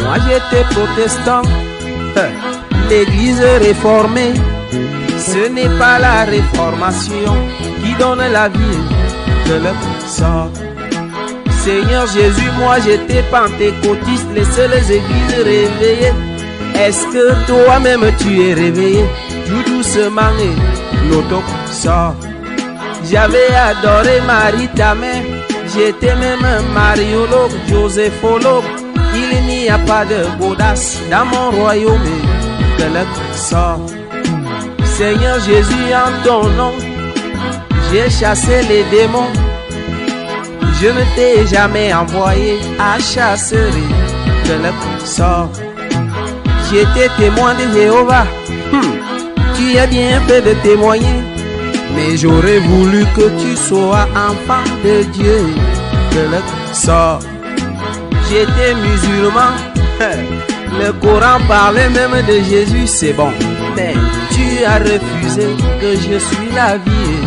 Moi j'étais protestant, l'église réformée. Ce n'est pas la réformation qui donne la vie de le sang. Seigneur Jésus, moi j'étais pentecôtiste, les seules églises réveillées. Est-ce que toi-même tu es réveillé? Tout doucement et l'auto-sang. J'avais adoré Marie ta mère, j'étais même mariologue, joséphologue. Il n'y a pas de audace dans mon royaume de le sang. Seigneur Jésus, en ton nom, j'ai chassé les démons. Je ne t'ai jamais envoyé à chasser de le sang. J'étais témoin de Jéhovah. Tu as bien fait de témoigner, mais j'aurais voulu que tu sois enfant de Dieu de le sang. J'étais musulman. Le Coran parlait même de Jésus, c'est bon. Mais tu as refusé que je suis la vie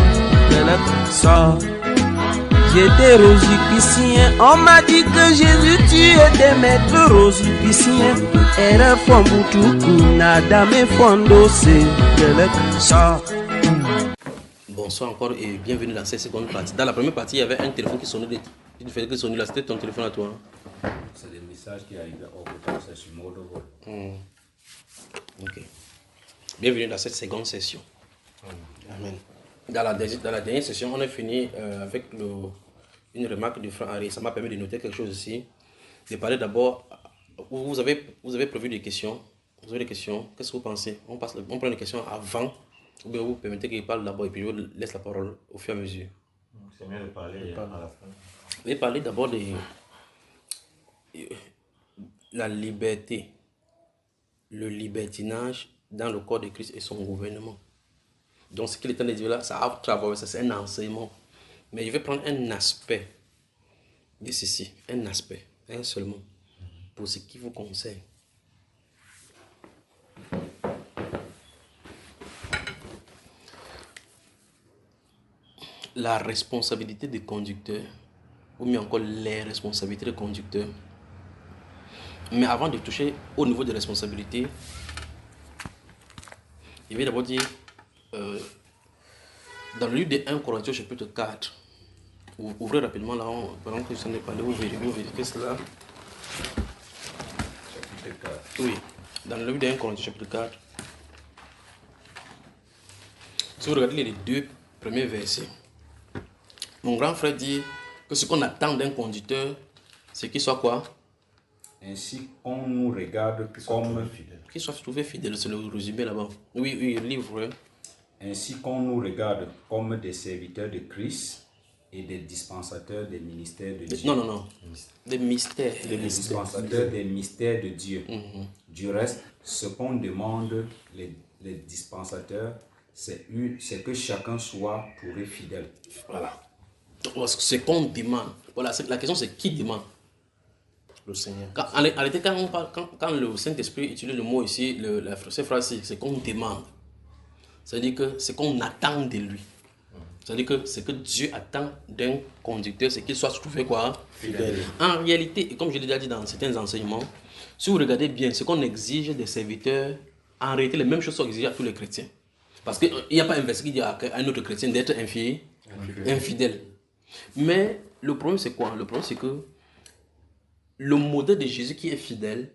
de le sang. J'étais rosicrucien, on m'a dit que Jésus tu étais maître rosicrucien. Era Fombutuku, nada me fondose de le sang. Bonsoir encore et bienvenue dans cette seconde partie. Dans la première partie, il y avait un téléphone qui sonnait. Il faisait que sonner là, c'était ton téléphone à toi. C'est des messages qui arrivent au retard, c'est sur mode vol. Ok. Bienvenue dans cette seconde session. Amen. Dans la dernière session, on a fini avec une remarque du frère Harry. Ça m'a permis de noter quelque chose ici. De parler d'abord. Vous avez prévu des questions. Vous avez des questions. Qu'est-ce que vous pensez? On prend les questions avant. Ou bien vous permettez qu'il parle d'abord et puis je vous laisse la parole au fur et à mesure. C'est mieux de parler à la fin. Je vais parler d'abord de la liberté, le libertinage dans le corps de Christ et son gouvernement. Donc ce qu'il est en train de dire là, ça a travaillé, ça c'est un enseignement. Mais je vais prendre un aspect de ceci, un aspect, un seulement, pour ce qui vous concerne. La responsabilité des conducteurs, ou mieux encore les responsabilités des conducteurs. Mais avant de toucher au niveau des responsabilités, je vais d'abord dire, dans le livre de 1 Corinthiens chapitre 4, ouvrez rapidement là, pendant que je n'ai pas parlé, vous vérifiez cela. Chapitre 4. Oui, dans le livre de 1 Corinthiens chapitre 4, si vous regardez les deux premiers versets, mon grand frère dit que ce qu'on attend d'un conducteur, c'est qu'il soit quoi? Ainsi qu'on nous regarde comme fidèles. Qu'il soit trouvé fidèle, c'est le résumé là-bas. Oui, le livre. Ainsi qu'on nous regarde comme des serviteurs de Christ et des dispensateurs des ministères de Dieu. Non. Des mystères. Des dispensateurs des mystères de Dieu. Du reste, ce qu'on demande les dispensateurs, c'est que chacun soit trouvé fidèle. Voilà. Donc, ce qu'on demande, voilà, la question c'est qui demande? Le Seigneur. En réalité, quand le Saint-Esprit utilise le mot ici, cette phrase, c'est qu'on demande. C'est-à-dire que c'est qu'on attend de lui. C'est-à-dire que ce que Dieu attend d'un conducteur, c'est qu'il soit trouvé quoi? Fidèle. En réalité, comme je l'ai déjà dit dans certains enseignements, si vous regardez bien ce qu'on exige des serviteurs, en réalité, les mêmes choses sont exigées à tous les chrétiens. Parce qu'il n'y a pas un verset qui dit à un autre chrétien d'être infidèle. Mais le problème, c'est quoi? Le problème, c'est que le modèle de Jésus qui est fidèle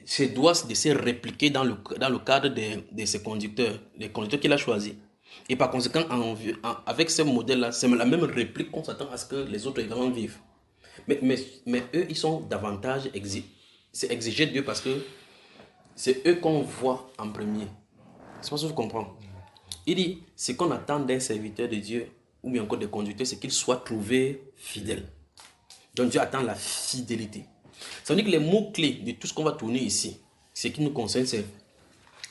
se doit de se répliquer dans le cadre de ses conducteurs, les conducteurs qu'il a choisis. Et par conséquent, avec ce modèle-là, c'est la même réplique qu'on s'attend à ce que les autres également vivent. Mais eux, ils sont davantage exigés de Dieu parce que c'est eux qu'on voit en premier. C'est pas ce que je comprends. Il dit, ce qu'on attend d'un serviteur de Dieu, ou bien encore des conducteurs, c'est qu'il soit trouvé fidèle. Donc Dieu attend la fidélité. Ça veut dire que les mots-clés de tout ce qu'on va tourner ici, ce qui nous concerne, c'est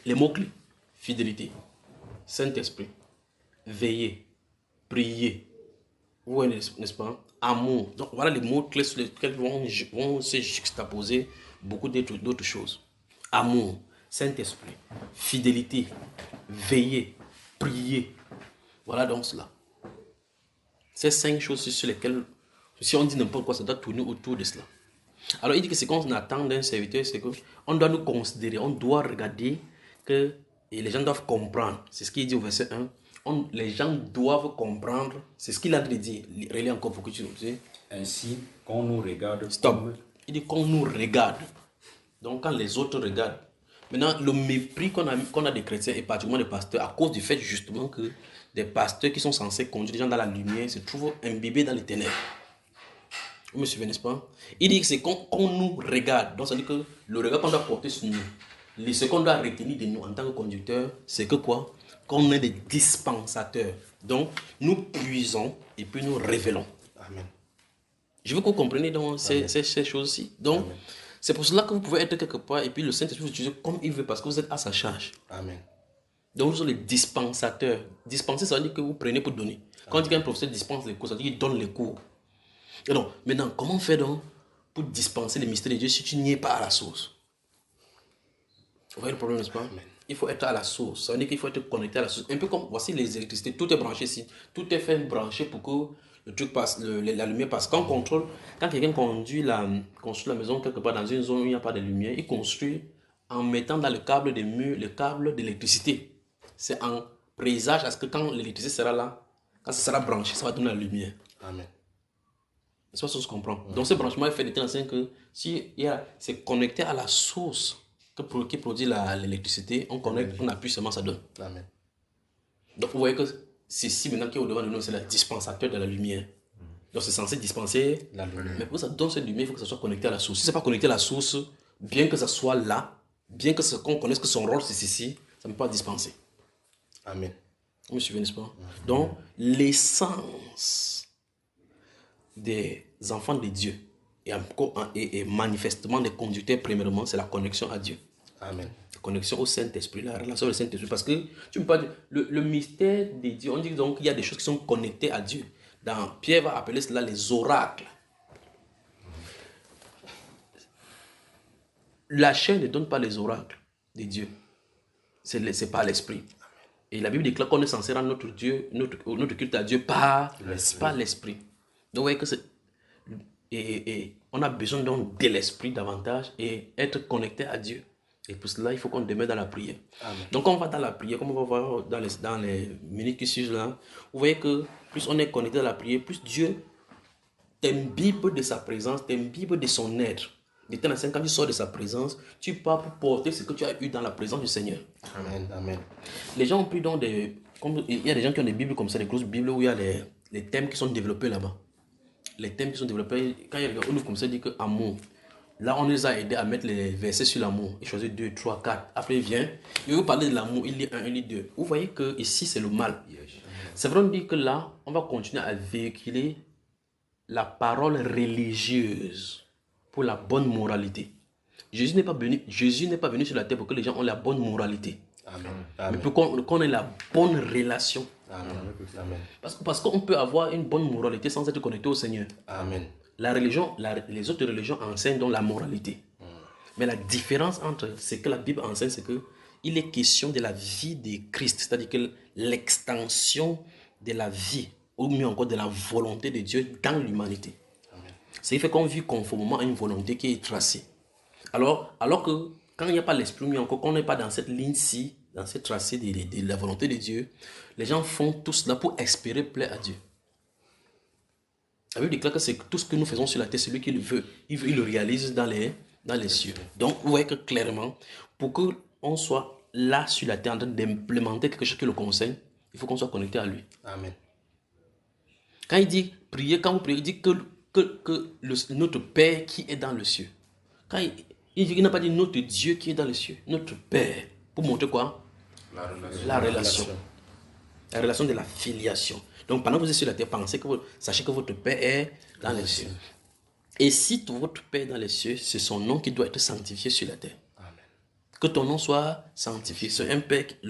les mots-clés. Fidélité, Saint-Esprit, veiller, prier, vous voyez, n'est-ce pas? Amour. Donc voilà les mots-clés sur lesquels vont se juxtaposer beaucoup d'autres choses. Amour, Saint-Esprit, fidélité, veiller, prier. Voilà donc cela. Ces 5 choses sur lesquelles, si on dit n'importe quoi, ça doit tourner autour de cela. Alors il dit que ce qu'on attend d'un serviteur, c'est qu'on doit nous considérer, on doit regarder que, et les gens doivent comprendre. C'est ce qu'il dit au verset 1. Les gens doivent comprendre, c'est ce qu'il a dit. Relis encore pour que tu nous dises. Ainsi qu'on nous regarde. Stop. Il dit qu'on nous regarde. Donc quand les autres regardent. Maintenant, le mépris qu'on a des chrétiens et particulièrement des pasteurs, à cause du fait justement que des pasteurs qui sont censés conduire les gens dans la lumière se trouvent imbibés dans les ténèbres. Vous me suivez, n'est-ce pas? Il dit que c'est qu'on nous regarde. Donc ça veut dire que le regard qu'on doit porter sur nous, ce qu'on doit retenir de nous en tant que conducteurs, c'est que quoi? Qu'on est des dispensateurs. Donc nous puisons et puis nous révélons. Amen. Je veux que vous compreniez donc ces choses-ci. Donc c'est pour cela que vous pouvez être quelque part et puis le Saint-Esprit vous utilise comme il veut parce que vous êtes à sa charge. Amen. Donc vous êtes les dispensateurs. Dispenser, ça veut dire que vous prenez pour donner. Quand on dit qu'un professeur dispense les cours, ça veut dire qu'il donne les cours. Et donc, maintenant, comment faire donc pour dispenser les mystères de Dieu si tu n'y es pas à la source? Vous voyez le problème, n'est-ce pas? Amen. Il faut être à la source. Ça veut dire qu'il faut être connecté à la source. Un peu comme, voici les électricités, tout est branché ici. Tout est fait branché pour que le truc passe, la lumière passe. Quand on contrôle, quand quelqu'un construit la maison quelque part dans une zone où il n'y a pas de lumière, il construit en mettant dans le câble des murs, le câble d'électricité. C'est en présage à ce que quand l'électricité sera là, quand ça sera branché, ça va donner la lumière. Amen. C'est pas ce que je comprends. Donc ce branchement est fait de telle façon que si c'est connecté à la source qui produit l'électricité, on connecte, on appuie seulement, ça donne. Amen. Donc vous voyez que c'est ici maintenant qui est au-devant de nous, c'est le dispensateur de la lumière. Donc c'est censé dispenser la lumière. Mais pour ça donne cette lumière, il faut que ça soit connecté à la source. Si ce n'est pas connecté à la source, bien que ça soit là, bien qu'on connaisse que son rôle c'est ici, ça ne peut pas dispenser. Amen. Vous me suivez, n'est-ce pas? Donc l'essence des enfants de Dieu et manifestement des conducteurs premièrement, c'est la connexion à Dieu. Amen. La connexion au Saint-Esprit, la relation au Saint-Esprit. Parce que tu peux pas dire, le mystère de Dieu, on dit donc qu'il y a des choses qui sont connectées à Dieu. Pierre va appeler cela les oracles. La chair ne donne pas les oracles de Dieu. C'est par l'Esprit. Et la Bible déclare qu'on est censé rendre notre culte à Dieu par l'Esprit. Donc vous voyez que on a besoin donc de l'Esprit davantage et être connecté à Dieu. Et pour cela, il faut qu'on demeure dans la prière. Amen. Donc on va dans la prière, comme on va voir dans les minutes qui suivent là, vous voyez que plus on est connecté à la prière, plus Dieu t'imbibe de sa présence, t'imbibe de son être. De telle façon, quand tu sors de sa présence, tu pars pour porter ce que tu as eu dans la présence du Seigneur. Amen. Amen. Les gens ont pris donc il y a des gens qui ont des Bibles comme ça, des grosses Bibles où il y a les thèmes qui sont développés là-bas. Les thèmes qui sont développés, quand il y a un ouvre comme ça, il dit que amour. Là, on les a aidés à mettre les versets sur l'amour. Il choisit 2, 3, 4. Après, il vient. Il veut parler de l'amour. Il lit 1, il lit 2. Vous voyez que ici, c'est le mal. C'est vrai de dire que là, on va continuer à véhiculer la parole religieuse pour la bonne moralité. Jésus n'est pas venu sur la terre pour que les gens aient la bonne moralité. Amen. Mais pour qu'on ait la bonne relation. Amen. Amen. Parce qu'on peut avoir une bonne moralité sans être connecté au Seigneur. Amen. La religion, les autres religions enseignent donc la moralité. Mais la différence entre ce que la Bible enseigne, c'est qu'il est question de la vie de Christ, c'est-à-dire que l'extension de la vie, ou mieux encore de la volonté de Dieu dans l'humanité. Ce qui fait qu'on vit conformément à une volonté qui est tracée. Alors que quand il n'y a pas l'esprit, mieux encore, qu'on n'est pas dans cette ligne-ci, dans cette tracée de la volonté de Dieu, les gens font tout cela pour espérer plaire à Dieu. La Bible déclare que c'est tout ce que nous faisons sur la terre, c'est lui qui le veut. Il le réalise dans les cieux. Donc, vous voyez que clairement, pour qu'on soit là sur la terre en train d'implémenter quelque chose qui le conseille, il faut qu'on soit connecté à lui. Amen. Quand il dit prier, quand vous priez, il dit que notre Père qui est dans le ciel. Quand il n'a pas dit notre Dieu qui est dans les cieux, notre Père. Pour montrer quoi? La relation. La relation de la filiation. Donc pendant que vous êtes sur la terre, sachez que votre Père est dans les cieux. Et si votre Père est dans les cieux, c'est son nom qui doit être sanctifié sur la terre. Amen. Que ton nom soit sanctifié. C'est le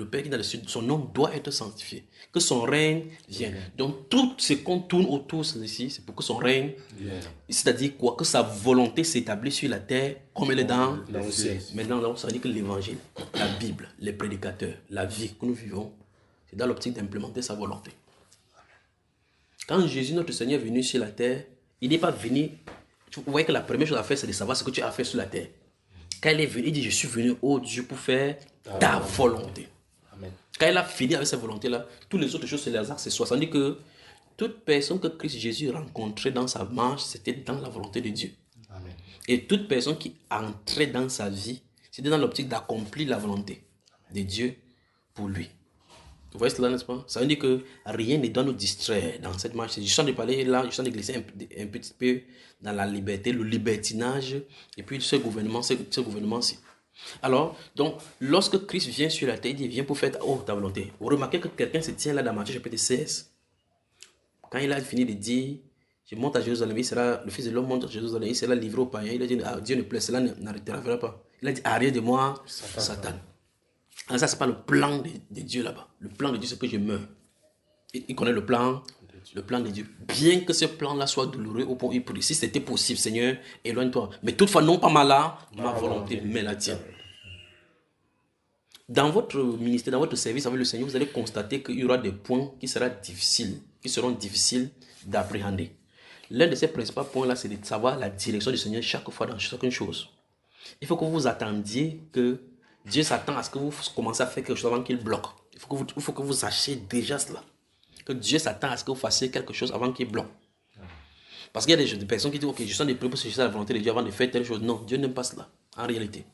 Père qui est dans les cieux, son nom doit être sanctifié. Que son règne vienne. Donc tout ce qu'on tourne autour ici, c'est pour que son règne vienne. C'est-à-dire quoi? Que sa volonté s'établisse sur la terre comme elle est dans le ciel. Maintenant, ça veut dire que l'évangile, la Bible, les prédicateurs, la vie que nous vivons, c'est dans l'optique d'implémenter sa volonté. Quand Jésus, notre Seigneur, est venu sur la terre, il n'est pas venu. Vous voyez que la première chose à faire, c'est de savoir ce que tu as fait sur la terre. Quand il est venu, il dit, je suis venu, ô Dieu, pour faire ta volonté. Amen. Quand il a fini avec cette volonté-là, toutes les autres choses, c'est les accessoires. Ça veut dire que toute personne que Christ Jésus rencontrait dans sa marche, c'était dans la volonté de Dieu. Amen. Et toute personne qui entrait dans sa vie, c'était dans l'optique d'accomplir la volonté de Dieu pour lui. Vous voyez cela, n'est-ce pas? Ça veut dire que rien ne doit nous distraire dans cette marche. Je sens de parler là, je sens de glisser un petit peu dans la liberté, le libertinage, et puis ce gouvernement-ci. Alors, donc, lorsque Christ vient sur la terre, il vient pour faire ta volonté. Vous remarquez que quelqu'un se tient là dans Matthieu chapitre 16. Quand il a fini de dire, je monte à Jérusalem, le Fils de l'homme monte à Jérusalem, il sera livré aux païens. Il a dit, Dieu ne plaît, cela n'arrêtera pas. Il a dit, arrière de moi, Satan. Alors ça, ce n'est pas le plan de Dieu là-bas. Le plan de Dieu, c'est que je meurs. Il connaît le plan de Dieu. Bien que ce plan-là soit douloureux au point où il prie. Si c'était possible, Seigneur, éloigne-toi. Mais toutefois, non pas ma volonté, mais la tienne. Dans votre ministère, dans votre service avec le Seigneur, vous allez constater qu'il y aura des points qui seront difficiles d'appréhender. L'un de ces principaux points-là, c'est de savoir la direction du Seigneur chaque fois dans chacune chose. Il faut que vous attendiez que Dieu s'attend à ce que vous commencez à faire quelque chose avant qu'il bloque. Il faut que vous sachiez déjà cela. Que Dieu s'attend à ce que vous fassiez quelque chose avant qu'il bloque. Parce qu'il y a des personnes qui disent, ok, je sens des prières pour chercher la volonté de Dieu avant de faire telle chose. Non, Dieu n'aime pas cela, en réalité.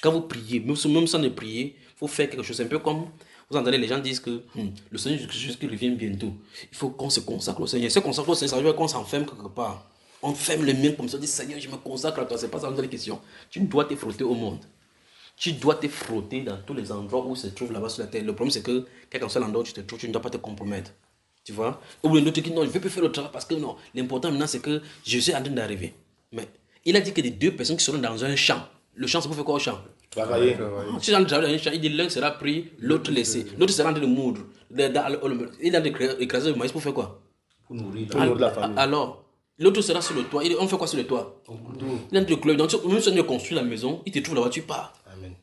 Quand vous priez, même sans ne prier, il faut faire quelque chose. C'est un peu comme, vous entendez, les gens disent que le Seigneur Jésus qui revient bientôt. Il faut qu'on se consacre au Seigneur. Se consacrer au Seigneur, ça veut dire qu'on s'enferme quelque part. On ferme les mains comme ça, on dit, Seigneur, je me consacre à toi. C'est pas ça la question. Tu dois te frotter au monde. Tu dois te frotter dans tous les endroits où se trouve là-bas sur la terre. Le problème, c'est que, quel qu'en soit l'endroit où tu te trouves, tu ne dois pas te compromettre. Tu vois? Ou l'autre qui dit, non, je ne vais plus faire le travail parce que non. L'important maintenant, c'est que je suis en train d'arriver. Mais il a dit que des deux personnes qui seront dans un champ. Le champ, c'est pour faire quoi au champ? Travailler. Si tu es en train de travailler dans un champ, il dit l'un sera pris, l'autre laissé. L'autre sera en train de moudre. Il est en train d'écraser le maïs pour faire quoi? Pour nourrir la famille. Alors, l'autre sera sur le toit. On fait quoi sur le toit? Il est en train de clore. Donc, même si on a construit la maison, il te trouve là-bas, tu pars. Amen.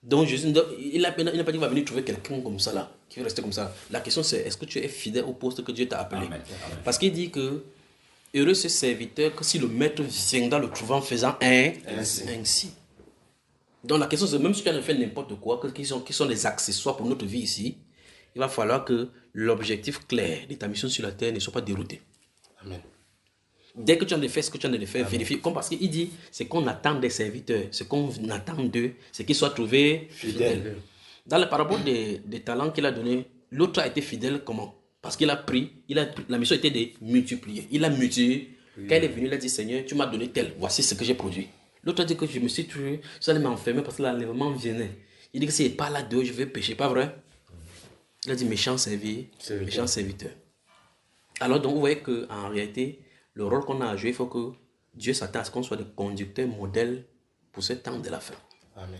Donc, Jésus, il n'a pas dit qu'il va venir trouver quelqu'un comme ça là, qui va rester comme ça. La question c'est, est-ce que tu es fidèle au poste que Dieu t'a appelé? Amen. Parce qu'il dit que, heureux ce serviteur que si le maître viendra le trouver en faisant ainsi. Donc la question c'est, même si tu as fait n'importe quoi, qui sont des accessoires pour notre vie ici, il va falloir que l'objectif clair de ta mission sur la terre ne soit pas dérouté. Amen. Dès que tu as de faire ce que tu as de faire, vérifie. Comme parce qu'il dit, c'est qu'on attend des serviteurs, ce qu'on attend d'eux, c'est qu'ils soient trouvés fidèles. Dans la parabole des talents qu'il a donné, l'autre a été fidèle comment? Parce qu'il a pris, la mission était de multiplier. Il a multiplié. Quand il est venu, il a dit, Seigneur, tu m'as donné tel, voici ce que j'ai produit. L'autre a dit que je me suis tué, je allais m'enfermer parce que l'enlèvement venait. Il dit que s'il n'est pas là dehors, je vais pécher, pas vrai? Il a dit, méchant serviteur. Alors donc, vous voyez qu'en réalité, le rôle qu'on a à jouer, il faut que Dieu s'attende à ce qu'on soit des conducteurs modèles pour ce temps de la fin. Amen.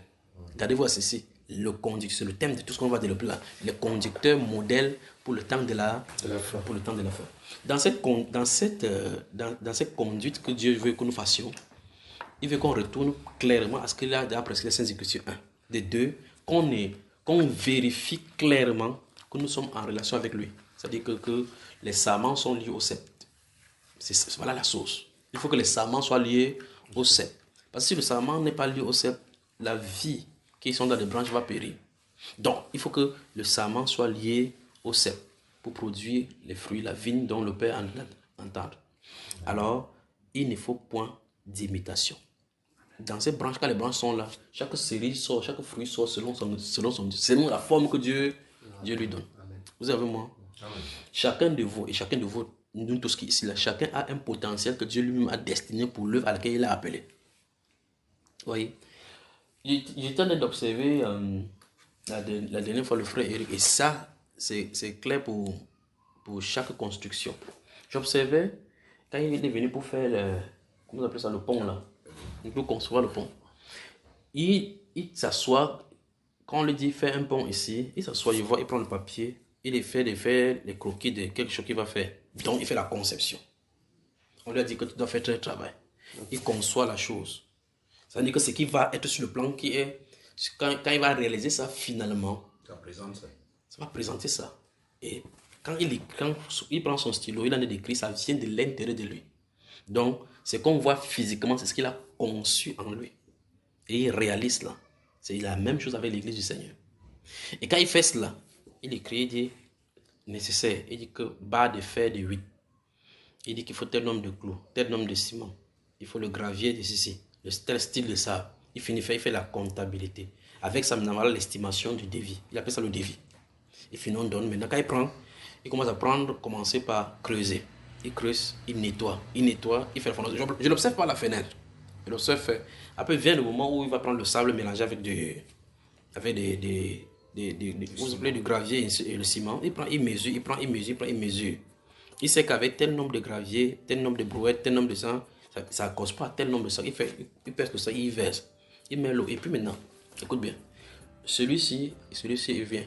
Regardez-vous à ceci. C'est le thème de tout ce qu'on va développer là. Les conducteurs modèles pour le temps de la fin. Pour le temps de la fin. Dans cette conduite que Dieu veut que nous fassions, il veut qu'on retourne clairement à ce qu'il a déjà prescrit les Saintes Écritures 1. De 2, qu'on vérifie clairement que nous sommes en relation avec lui. C'est-à-dire que les serments sont liés au sceptre. Voilà la source. Il faut que les serments soient liés au sceptre. Parce que si le serment n'est pas lié au sceptre, la vie qui sont dans les branches va périr. Donc, il faut que le serment soit lié au sceptre pour produire les fruits, la vigne dont le Père entend. Alors, il ne faut point d'imitation. Dans ces branches, quand les branches sont là, chaque cerise sort, chaque fruit sort selon la forme que Dieu lui donne. Vous avez moi? Chacun de vous et chacun de vous, nous tous qui ici là, chacun a un potentiel que Dieu lui-même a destiné pour l'œuvre à laquelle il a appelé. Vous voyez? J'étais en train d'observer la dernière fois le frère Eric, et ça, c'est clair pour chaque construction. J'observais, quand il est venu pour faire comment on appelle ça, le pont là, pour construire le pont, il s'assoit, quand on lui dit fais un pont ici, il s'assoit, il prend le papier, il fait les croquis de quelque chose qu'il va faire. Donc il fait la conception. On lui a dit que tu dois faire tel travail. Il conçoit la chose. Ça veut dire que ce qui va être sur le plan qui est, quand il va réaliser ça finalement, ça va présenter ça. Et quand il prend son stylo, il en a décrit, ça vient de l'intérieur de lui. Donc, ce qu'on voit physiquement, c'est ce qu'il a conçu en lui. Et il réalise cela. C'est la même chose avec l'église du Seigneur. Et quand il fait cela, il écrit, il dit, nécessaire, il dit que barre de fer de 8. Il dit qu'il faut tel nombre de clous, tel nombre de ciment. Il faut le gravier de ceci, tel style de ça. Il fait la comptabilité. Avec ça, maintenant, voilà l'estimation du devis. Il appelle ça le devis. Et puis, on donne. Maintenant, quand il commence à commencer par creuser. Il creuse, il nettoie, il fait la fondation. Je l'observe par la fenêtre. Je l'observe faire. Après, vient le moment où il va prendre le sable mélangé avec du gravier et le ciment. Il mesure. Il sait qu'avec tel nombre de gravier, tel nombre de brouettes, tel nombre de sang, ça ne cause pas tel nombre de sang. Il pèse que ça, il verse. Il met l'eau. Et puis maintenant, écoute bien. Celui-ci, il vient.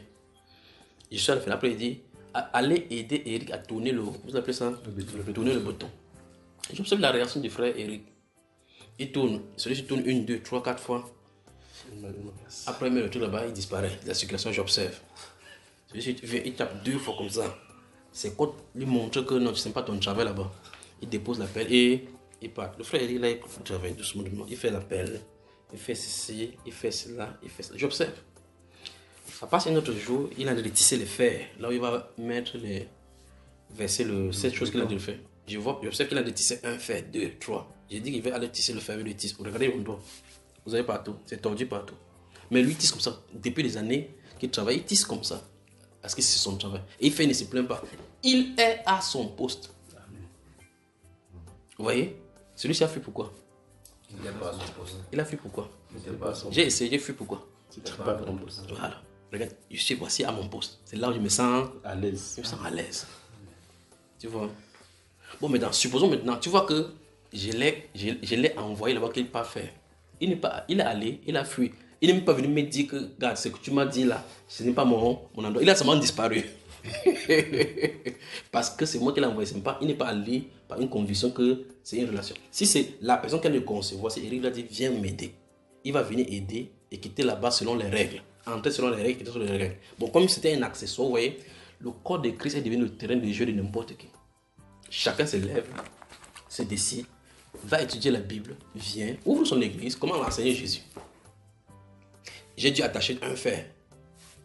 Je suis à la fin. Après, il dit, allez aider Eric à tourner vous appelez ça tourner le bouton. J'observe la réaction du frère Eric. Il tourne. Celui-ci tourne 1, 2, 3, 4 fois. Après, il met le truc là-bas, il disparaît. La circulation, j'observe. Celui-ci vient, il tape 2 fois comme ça. C'est quoi lui montre que non, tu n'aimes pas ton travail là-bas. Il dépose l'appel et il part. Le frère Eric, là, il travaille doucement. Il fait l'appel. Il fait ceci, il fait cela, il fait cela. J'observe. Ça passe un autre jour, il a de tisser les fers. Là où il va mettre verser cette chose qu'il a de faire. J'observe qu'il a de tisser un fer, 2, 3. J'ai dit qu'il va aller tisser le fer, il le tisse. Regardez mon doigt. Vous avez partout, c'est tordu partout. Mais lui, il tisse comme ça. Depuis des années qu'il travaille, il tisse comme ça. Parce que c'est son travail. Et il fait, il ne se plaint pas. Il est à son poste. Vous voyez? Celui-ci a fait pourquoi? Il a fait pourquoi? J'ai essayé, j'ai fait pourquoi? Voilà. Regarde, je suis voici à mon poste. C'est là où je me sens à l'aise. Je me sens à l'aise. Tu vois? Bon, maintenant, supposons maintenant, tu vois que je l'ai envoyé là-bas qu'il n'est pas faire. Il est allé, il a fui. Il n'est même pas venu me dire que, regarde, ce que tu m'as dit là, ce n'est pas mon endroit. Il a seulement disparu. Parce que c'est moi qui l'ai envoyé. Il n'est pas allé par une conviction que c'est une relation. Si c'est la personne qui le concevoir, c'est Eric qui a dit, viens m'aider. Il va venir aider et quitter là-bas selon les règles. Entrer selon les règles, quitter selon les règles. Bon, comme c'était un accessoire, vous voyez, le corps de Christ est devenu le terrain de jeu de n'importe qui. Chacun se lève, se décide, va étudier la Bible, vient, ouvre son église, comment l'enseigner Jésus. J'ai dû attacher 1 fer,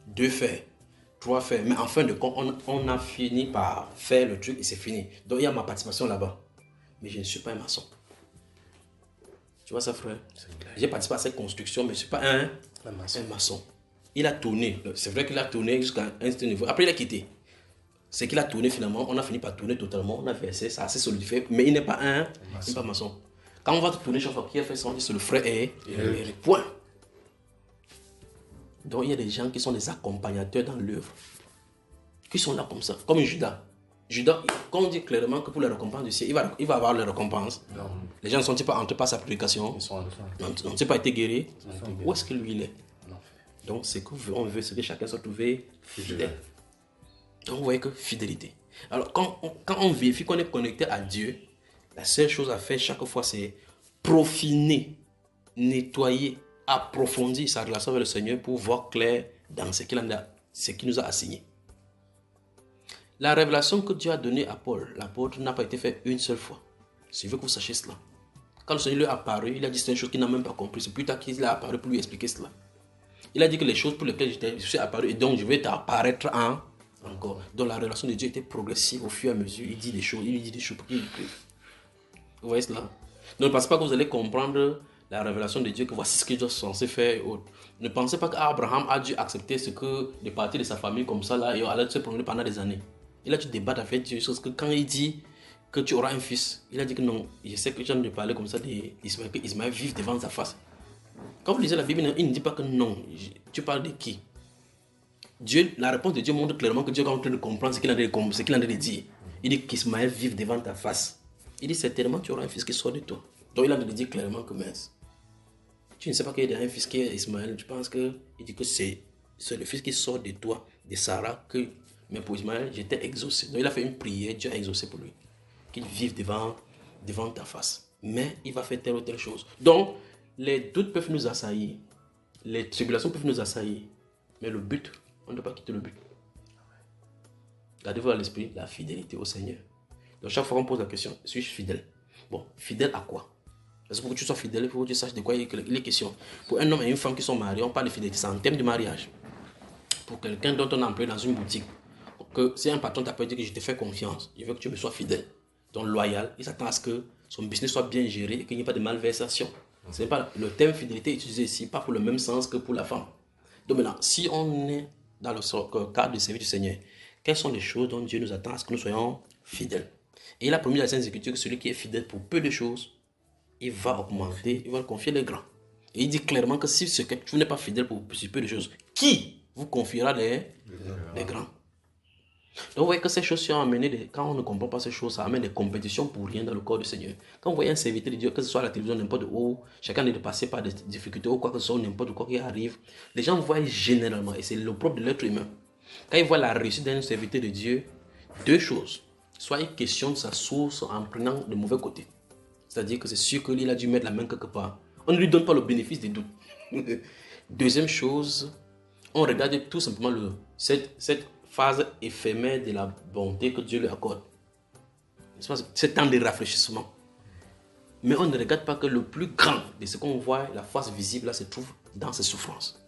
2 fers, 3 fers, mais en fin de compte, on a fini par faire le truc et c'est fini. Donc il y a ma participation là-bas. Mais je ne suis pas un maçon. Tu vois ça, frère? J'ai participé à cette construction, mais je ne suis pas un maçon. Il a tourné. C'est vrai qu'il a tourné jusqu'à un certain niveau. Après, il a quitté. C'est qu'il a tourné finalement. On a fini par tourner totalement. On a versé, ça a assez solidifié. Mais il n'est pas un maçon. Quand on va tourner chaque fois, qui a fait ça, on dit c'est le frère et point. Donc, il y a des gens qui sont des accompagnateurs dans l'œuvre. Qui sont là comme ça. Comme Judas. Judas, quand on dit clairement que pour la récompense du ciel, il va avoir la récompense. Non. Les gens ne sont pas entrés par sa prédication. Ils n'ont pas été guéris. Où est-ce que lui il est? Donc, ce qu'on veut, c'est que chacun soit trouvé fidèle. Donc, vous voyez que fidélité. Alors, quand on vérifie qu'on est connecté à Dieu, la seule chose à faire chaque fois, c'est profiner, nettoyer, approfondir sa relation avec le Seigneur pour voir clair dans ce qu'il nous a assigné. La révélation que Dieu a donnée à Paul, l'apôtre, n'a pas été faite une seule fois. Je veux que vous sachiez cela. Quand le Seigneur lui est apparu, il a dit certaines choses qu'il n'a même pas compris. C'est plus tard qu'il est apparu pour lui expliquer cela. Il a dit que les choses pour lesquelles je suis apparu, et donc je vais t'apparaître encore. Donc la relation de Dieu était progressive au fur et à mesure. Il dit des choses, il lui dit des choses pour qu'il écrive. Vous voyez cela? Ne pensez pas que vous allez comprendre la révélation de Dieu, que voici ce que Dieu est censé faire. Ne pensez pas qu'Abraham a dû accepter de partir de sa famille comme ça là, et aller se promener pendant des années. Il a dû débattre avec Dieu, chose que quand il dit que tu auras un fils, il a dit que non, je sais que tu as de parler comme ça d'Ismaël, que Ismaël vive devant sa face. Quand vous lisez la Bible, il ne dit pas que non, tu parles de qui? Dieu, la réponse de Dieu montre clairement que Dieu est en train de comprendre ce qu'il a de dire. Il dit qu'Ismaël vive devant ta face. Il dit certainement tu auras un fils qui sort de toi. Donc il a de dire clairement que mince. Tu ne sais pas qu'il y a un fils qui est Ismaël, tu penses qu'il dit que c'est le fils qui sort de toi, de Sarah, que... Mais pour Ismaël, j'étais exaucé. Donc il a fait une prière, Dieu a exaucé pour lui. Qu'il vive devant ta face. Mais il va faire telle ou telle chose. Donc, les doutes peuvent nous assaillir. Les tribulations peuvent nous assaillir. Mais le but, on ne doit pas quitter le but. Gardez-vous à l'esprit la fidélité au Seigneur. Donc chaque fois qu'on pose la question, suis-je fidèle? Bon, fidèle à quoi? Parce que pour que tu sois fidèle, il faut que tu saches de quoi il est question. Pour un homme et une femme qui sont mariés, on parle de fidélité, c'est en termes de mariage. Pour quelqu'un dont on a employé dans une boutique, que si un patron t'appelle et dit que je te fais confiance, je veux que tu me sois fidèle, donc loyal, il s'attend à ce que son business soit bien géré et qu'il n'y ait pas de malversation. Ce n'est pas le terme fidélité utilisé ici, pas pour le même sens que pour la femme. Donc maintenant, si on est dans le cadre du service du Seigneur, quelles sont les choses dont Dieu nous attend à ce que nous soyons fidèles? Et il a promis à la Sainte Écriture que celui qui est fidèle pour peu de choses, il va augmenter, il va le confier les grands. Et il dit clairement que si tu n'es pas fidèle pour peu de choses, qui vous confiera les grands? Donc vous voyez que ces choses sont amenées, quand on ne comprend pas ces choses, ça amène des compétitions pour rien dans le corps du Seigneur. Quand vous voyez un serviteur de Dieu, que ce soit à la télévision, n'importe où, chacun est de passer par des difficultés ou quoi que ce soit, n'importe quoi qui arrive, les gens voient généralement, et c'est le propre de l'être humain, quand ils voient la réussite d'un serviteur de Dieu, deux choses. Soit il questionne sa source en prenant le mauvais côté. C'est-à-dire que c'est sûr qu'il a dû mettre la main quelque part. On ne lui donne pas le bénéfice des doutes. Deuxième chose, on regarde tout simplement cette phase éphémère de la bonté que Dieu lui accorde. C'est temps de rafraîchissement. Mais on ne regarde pas que le plus grand de ce qu'on voit, la face visible, là, se trouve dans ses souffrances.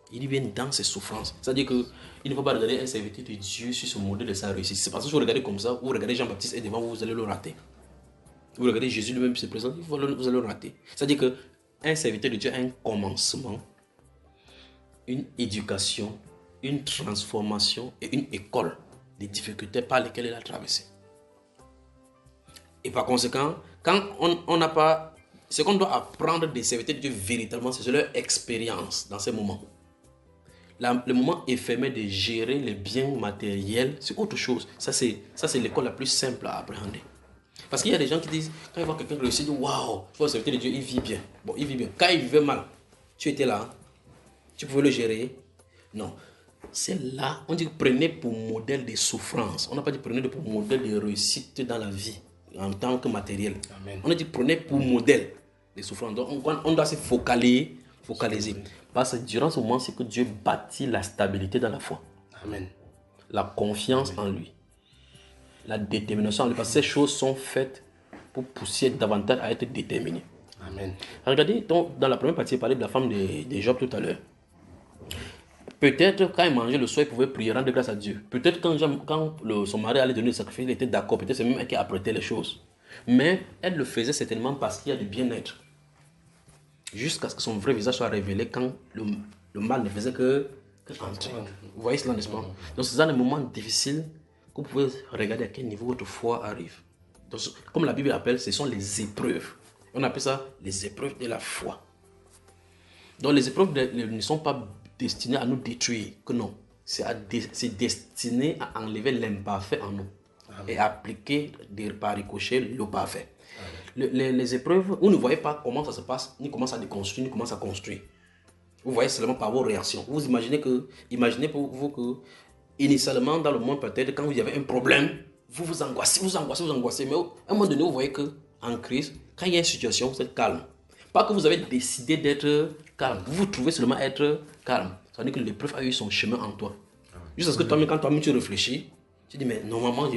Il vient dans ses souffrances. C'est-à-dire qu'il ne faut pas regarder un serviteur de Dieu sur ce modèle de sa réussite. C'est parce que si vous regardez comme ça, vous regardez Jean-Baptiste et devant vous, vous allez le rater. Vous regardez Jésus lui-même qui se présente, vous allez le rater. C'est-à-dire qu'un serviteur de Dieu a un commencement, une éducation, une transformation et une école des difficultés par lesquelles il a traversé. Et par conséquent, quand on n'a pas... Ce qu'on doit apprendre des serviteurs de Dieu véritablement, c'est leur expérience dans ces moments. Le moment éphémère de gérer les biens matériels, c'est autre chose. Ça, c'est l'école la plus simple à appréhender. Parce qu'il y a des gens qui disent, quand ils voient quelqu'un réussir, ils disent, waouh, le serviteur de Dieu, il vit bien. Bon, il vit bien. Quand il vivait mal, tu étais là, tu pouvais le gérer. Non. C'est là, on dit que prenez pour modèle des souffrances. On n'a pas dit prenez pour modèle de réussite dans la vie, en tant que matériel. Amen. On a dit prenez pour modèle des souffrances. Donc on doit se focaliser. Parce que durant ce moment, c'est que Dieu bâtit la stabilité dans la foi. Amen. La confiance en lui. La détermination en lui. Parce que ces choses sont faites pour pousser davantage à être déterminées. Amen. Regardez, donc, dans la première partie, il parlait de la femme de Job tout à l'heure. Peut-être quand il mangeait le soir, il pouvait prier, rendre grâce à Dieu. Peut-être quand son mari allait donner le sacrifice, il était d'accord. Peut-être c'est même elle qui apprêtait les choses. Mais elle le faisait certainement parce qu'il y a du bien-être. Jusqu'à ce que son vrai visage soit révélé quand le mal ne faisait que entrer. Vous voyez cela, n'est-ce pas? Donc c'est dans les moments difficiles que vous pouvez regarder à quel niveau votre foi arrive. Donc, comme la Bible appelle, ce sont les épreuves. On appelle ça les épreuves de la foi. Donc les épreuves ne sont pas destinées à nous détruire, que non. C'est destiné à enlever l'imparfait en nous. Amen. Et appliquer par ricochet le parfait. Les épreuves, vous ne voyez pas comment ça se passe, ni comment ça déconstruit, ni comment ça construit. Vous voyez seulement par vos réactions. Vous imaginez pour vous que, initialement, dans le monde, peut-être, quand il y avait un problème, vous angoissez. Mais à un moment donné, vous voyez qu'en crise, quand il y a une situation, vous êtes calme. Pas que vous avez décidé d'être calme. Vous vous trouvez seulement être calme. Ça veut dire que l'épreuve a eu son chemin en toi. Jusqu'à ce que toi-même, quand toi-même tu réfléchis, tu dis, mais normalement,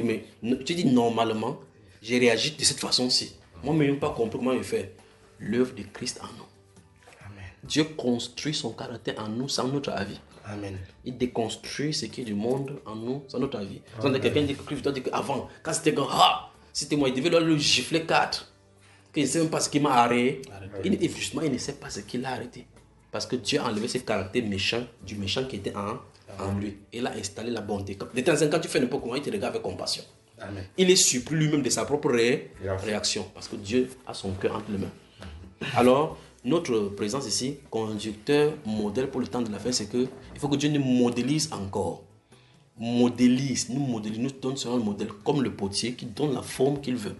j'ai réagi de cette façon-ci. Moi, je n'ai pas compris comment il fait. L'œuvre de Christ en nous. Amen. Dieu construit son caractère en nous sans notre avis. Amen. Il déconstruit ce qui est du monde en nous sans notre avis. Quand quelqu'un dit que Christ dit qu'avant, quand c'était comme c'était moi, il devait le gifler 4. Qu'il ne sait même pas ce qui m'a arrêté. Justement, il ne sait pas ce qu'il a arrêté. Parce que Dieu a enlevé ce caractère méchant du méchant qui était en lui. Et il a installé la bonté. De temps en temps, quand tu fais n'importe comment, il te regarde avec compassion. Amen. Il est surpris lui-même de sa propre réaction. Parce que Dieu a son cœur entre les mains. Alors, notre présence ici, conducteur, modèle pour le temps de la fin, c'est que il faut que Dieu nous modélise encore. Nous donne seulement le modèle, comme le potier qui donne la forme qu'il veut.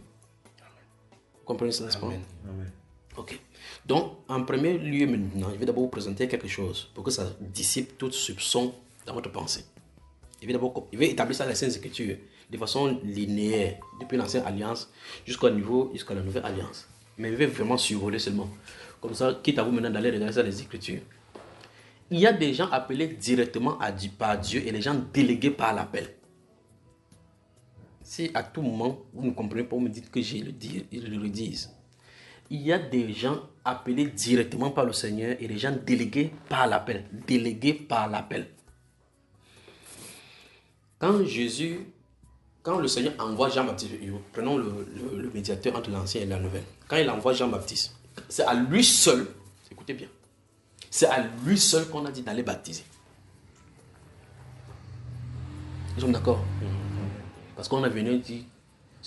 Vous comprenez ça, n'est-ce pas? Amen. Ok. Donc, en premier lieu maintenant, je vais d'abord vous présenter quelque chose pour que ça dissipe tout soupçon dans votre pensée. Je vais établir ça dans les Saintes Écritures de façon linéaire, depuis l'ancienne alliance jusqu'à la nouvelle alliance. Mais je vais vraiment survoler seulement. Comme ça, quitte à vous maintenant d'aller regarder ça dans les Écritures. il y a des gens appelés directement par Dieu et les gens délégués par l'appel. Si à tout moment, vous ne comprenez pas, vous me dites que je le redise. Il y a des gens appelés directement par le Seigneur et des gens délégués par l'appel. Délégués par l'appel. Quand le Seigneur envoie Jean-Baptiste, prenons le médiateur entre l'Ancien et la Nouvelle. Quand il envoie Jean-Baptiste, c'est à lui seul, écoutez bien, c'est à lui seul qu'on a dit d'aller baptiser. Nous sommes d'accord? Parce qu'on a venu dire,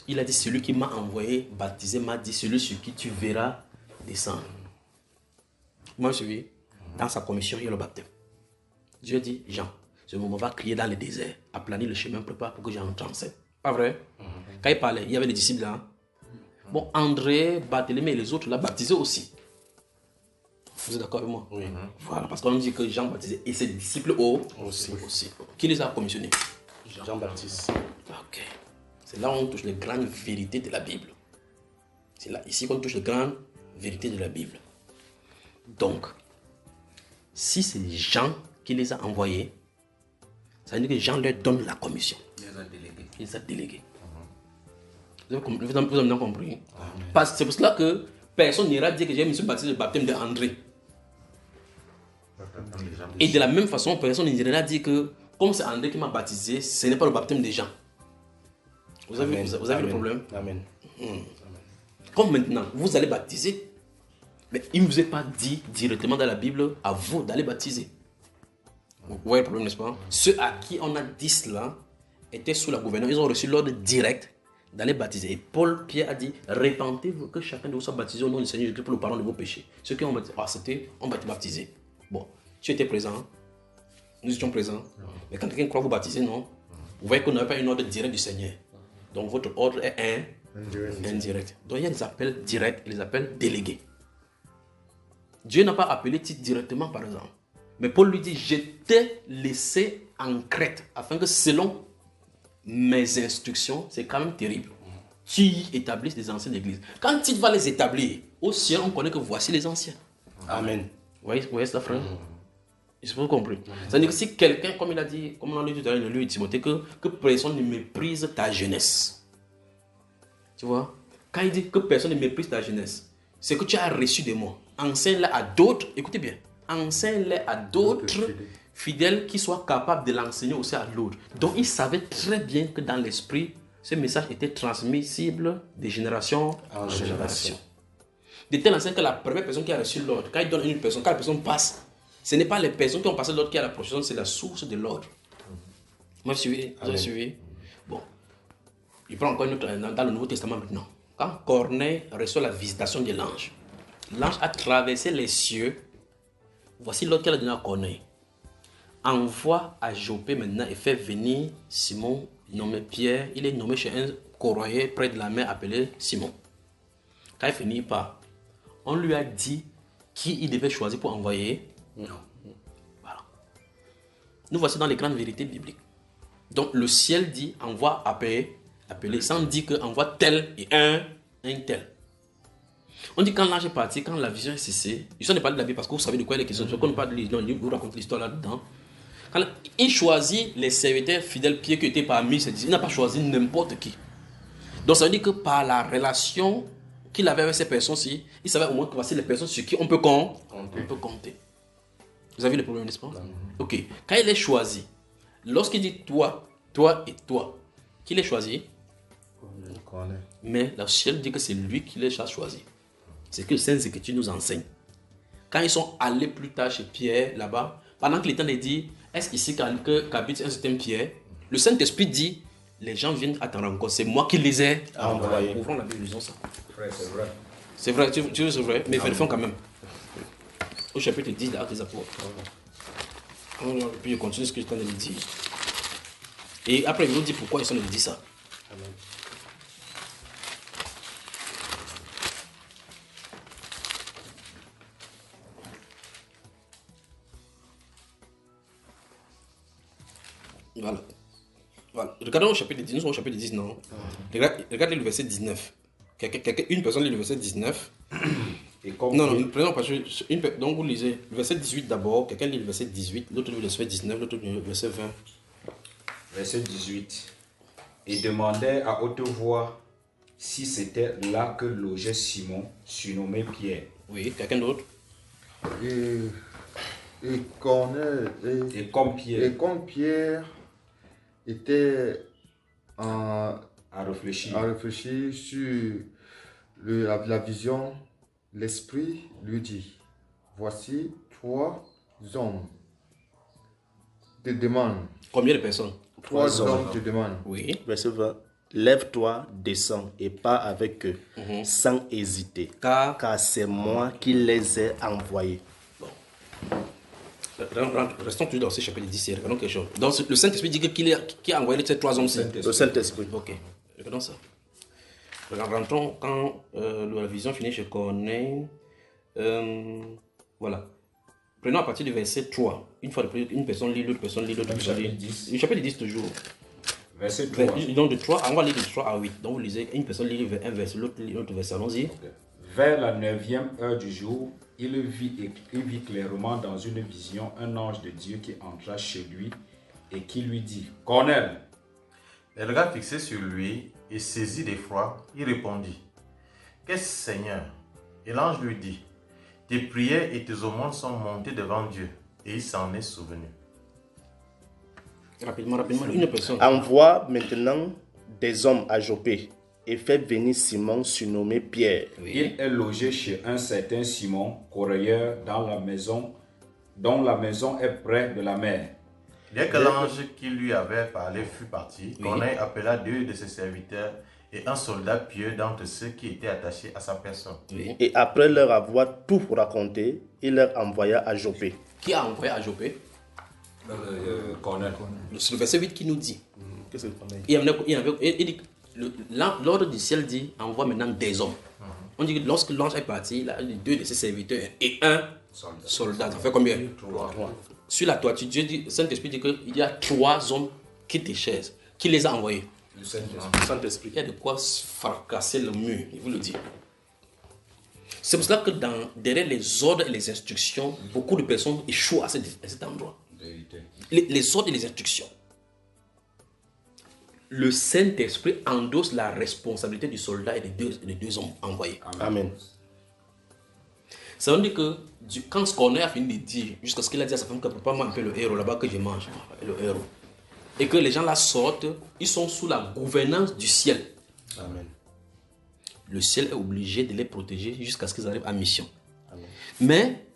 il a dit, celui qui m'a envoyé baptiser m'a dit, celui sur qui tu verras descendre. Moi, je suis dans sa commission, il y a le baptême. Dieu dit, Jean, ce moment va crier dans le désert, aplanir le chemin, prépare pour que j'entre en scène. Pas vrai? Quand il parlait, il y avait les disciples là. Bon, André, Barthélemy et les autres l'ont baptisé aussi. Vous êtes d'accord avec moi? Oui. Voilà, parce qu'on dit que Jean baptisé et ses disciples aussi. Qui les a commissionnés? Jean-Baptiste. Ok. C'est là où on touche les grandes vérités de la Bible. C'est là, ici qu'on touche les grandes vérités de la Bible. Donc, si c'est Jean qui les a envoyés, ça veut dire que Jean leur donne la commission. Il les a délégués. Il les a délégués. Vous avez bien compris? Parce que c'est pour cela que personne n'ira dire que j'ai me suis baptisé le baptême d'André. Et de la même façon, personne n'ira dire que comme c'est André qui m'a baptisé, ce n'est pas le baptême des gens. Vous avez le problème? Amen. Comme maintenant, vous allez baptiser, mais il ne vous est pas dit directement dans la Bible à vous d'aller baptiser. Vous voyez le problème, n'est-ce pas? Ceux à qui on a dit cela étaient sous la gouvernance, ils ont reçu l'ordre direct d'aller baptiser. Et Pierre a dit, répentez-vous que chacun de vous soit baptisé au nom du Seigneur Jésus pour le pardon de vos péchés. Ceux qui ont accepté, on va être baptisés. Bon, tu étais présent, nous étions présents, mais quand quelqu'un croit vous baptiser, non. Vous voyez qu'on n'a pas un ordre direct du Seigneur. Donc votre ordre est indirect. Donc il y a des appels directs et des appels délégués. Dieu n'a pas appelé Tite directement, par exemple. Mais Paul lui dit, je t'ai laissé en Crète, afin que selon mes instructions, c'est quand même terrible, tu y établisses des anciennes églises. Quand Tite va les établir, au ciel, on connaît que voici les anciens. Amen. Vous voyez ça, frère? Est-ce que vous comprenez? C'est-à-dire que si quelqu'un, comme il a dit, comme on l'a dit tout à l'heure, lui, Timothée, que personne ne méprise ta jeunesse. Tu vois? Quand il dit que personne ne méprise ta jeunesse, c'est que tu as reçu de moi. Enseigne-le à d'autres, écoutez bien, enseigne-le à d'autres fidèles qui soient capables de l'enseigner aussi à l'autre. Donc il savait très bien que dans l'esprit, ce message était transmissible de génération en génération. De telle enseigne que la première personne qui a reçu l'ordre, quand il donne une personne, quand la personne passe, ce n'est pas les personnes qui ont passé l'ordre qui a la procession, c'est la source de l'ordre. Vous avez suivi? Bon. Il prend encore une autre dans le Nouveau Testament maintenant. Quand Corneille reçoit la visitation de l'ange, l'ange a traversé les cieux. Voici l'ordre qu'elle a donné à Corneille. Envoie à Jopé maintenant et fait venir Simon, nommé Pierre. Il est nommé chez un corroyer près de la mer appelé Simon. Quand il finit par, on lui a dit qui il devait choisir pour envoyer. Non. Voilà. Nous voici dans les grandes vérités bibliques. Donc le ciel dit envoie appeler sans dire que envoie tel et un tel. On dit quand l'ange est parti, quand la vision est cessée, je ne sais pas de la Bible parce que vous savez de quoi il est question. Je ne connais pas de l'histoire, vous raconte l'histoire là-dedans. Quand il choisit les serviteurs fidèles pieux qui étaient parmi ses disciples, il n'a pas choisi n'importe qui. Donc ça veut dire que par la relation qu'il avait avec ces personnes-ci, il savait au moins que voici les personnes sur qui on peut compter. Vous avez le problème, n'est-ce pas? Ok. Quand il est choisi, lorsqu'il dit toi, toi et toi, qui les choisi? Mais le ciel dit que c'est lui qui les a choisis. C'est que les Saintes Écritures nous enseignent. Quand ils sont allés plus tard chez Pierre, là-bas, pendant que l'Éternel dit, est-ce ici qu'habite un certain Pierre? Le Saint-Esprit dit, les gens viennent à ta rencontre. C'est moi qui les ai envoyés. Ouvrons la Bible, lisons ça. C'est vrai. C'est vrai, tu veux c'est vrai, mais vérifions quand même. Au chapitre 10, là, des apôtres. Puis je continue ce que je t'en ai dit. Et après, il nous dit pourquoi ils sont dit ça. Amen. Voilà. Regardons au chapitre 10. Nous sommes au chapitre 10, non? Regardez le verset 19. Une personne lit le verset 19. Et comme Non, pied- non, prenons parce que donc vous lisez le verset 18 d'abord, quelqu'un lit le verset 18, l'autre lit le verset 19, l'autre lit le verset 20. Verset 18. Et demandait à haute voix si c'était là que logeait Simon, surnommé Pierre. Oui, quelqu'un d'autre. Et Corneille Et comme Pierre et comme Pierre était à a réfléchi, réfléchir sur la vision, l'Esprit lui dit, voici 3 hommes te demandent. Combien de personnes? 3 hommes. hommes te demandent. Oui. Verset 20. Lève-toi, descends et pars avec eux sans hésiter, Car car c'est moi qui les ai envoyés. restons toujours dans ce chapitre 10 et regardons quelque chose. Donc le Saint-Esprit dit que qui a envoyé ces 3 hommes-ci. Le Saint-Esprit. Ok, regardons ça. Rentrons quand la vision finit chez Corneille. Voilà. Prenons à partir du verset 3. Une fois de plus, une personne lit, l'autre personne lit, l'autre Même personne lit. chapitre 10. Le chapitre 10 toujours. verset 3. Donc de 3, on va lire de 3 à 8. Donc vous lisez, une personne lit un verset, l'autre lit l'autre verset. Allons-y. Vers la 9e heure du jour, il vit clairement dans une vision un ange de Dieu qui entra chez lui et qui lui dit, Corneille. Les regards fixés sur lui et saisi d'effroi, il répondit, Qu'est-ce, Seigneur? Et l'ange lui dit, Tes prières et tes aumônes sont montées devant Dieu, et il s'en est souvenu. Rapidement, une personne. Envoie maintenant des hommes à Jopé et fais venir Simon surnommé Pierre. Il est logé chez un certain Simon, correilleur, dont la maison est près de la mer. Dès que l'ange qui lui avait parlé fut parti, Corneille appela 2 de ses serviteurs et un soldat pieux d'entre ceux qui étaient attachés à sa personne. Oui. Et après leur avoir tout raconté, il leur envoya à Jopé. Qui a envoyé à Jopé? Corneille. C'est le verset 8 qui nous dit. Qu'est-ce que Corneille? Il dit l'ordre du ciel dit envoie maintenant des hommes. On dit que lorsque l'ange est parti, il a 2 de ses serviteurs et un soldat. Ça fait combien? 3. Sur la toiture, Dieu dit, Saint-Esprit dit qu'il y a 3 hommes qui te chaisent. Qui les a envoyés? Le Saint-Esprit. Saint-Esprit. Il y a de quoi fracasser le mur, il vous le dit. C'est pour cela que derrière les ordres et les instructions, beaucoup de personnes échouent à cet endroit. Vérité. Les ordres et les instructions. Le Saint-Esprit endosse la responsabilité du soldat et des deux hommes envoyés. Amen. Ça veut dire que quand Corneille a fini de dire, jusqu'à ce qu'il a dit à sa femme que prépare-moi un peu le héros là-bas que je mange, le héros. Et que les gens là sortent, ils sont sous la gouvernance du ciel. Amen. Le ciel est obligé de les protéger jusqu'à ce qu'ils arrivent à mission. Amen. Mais,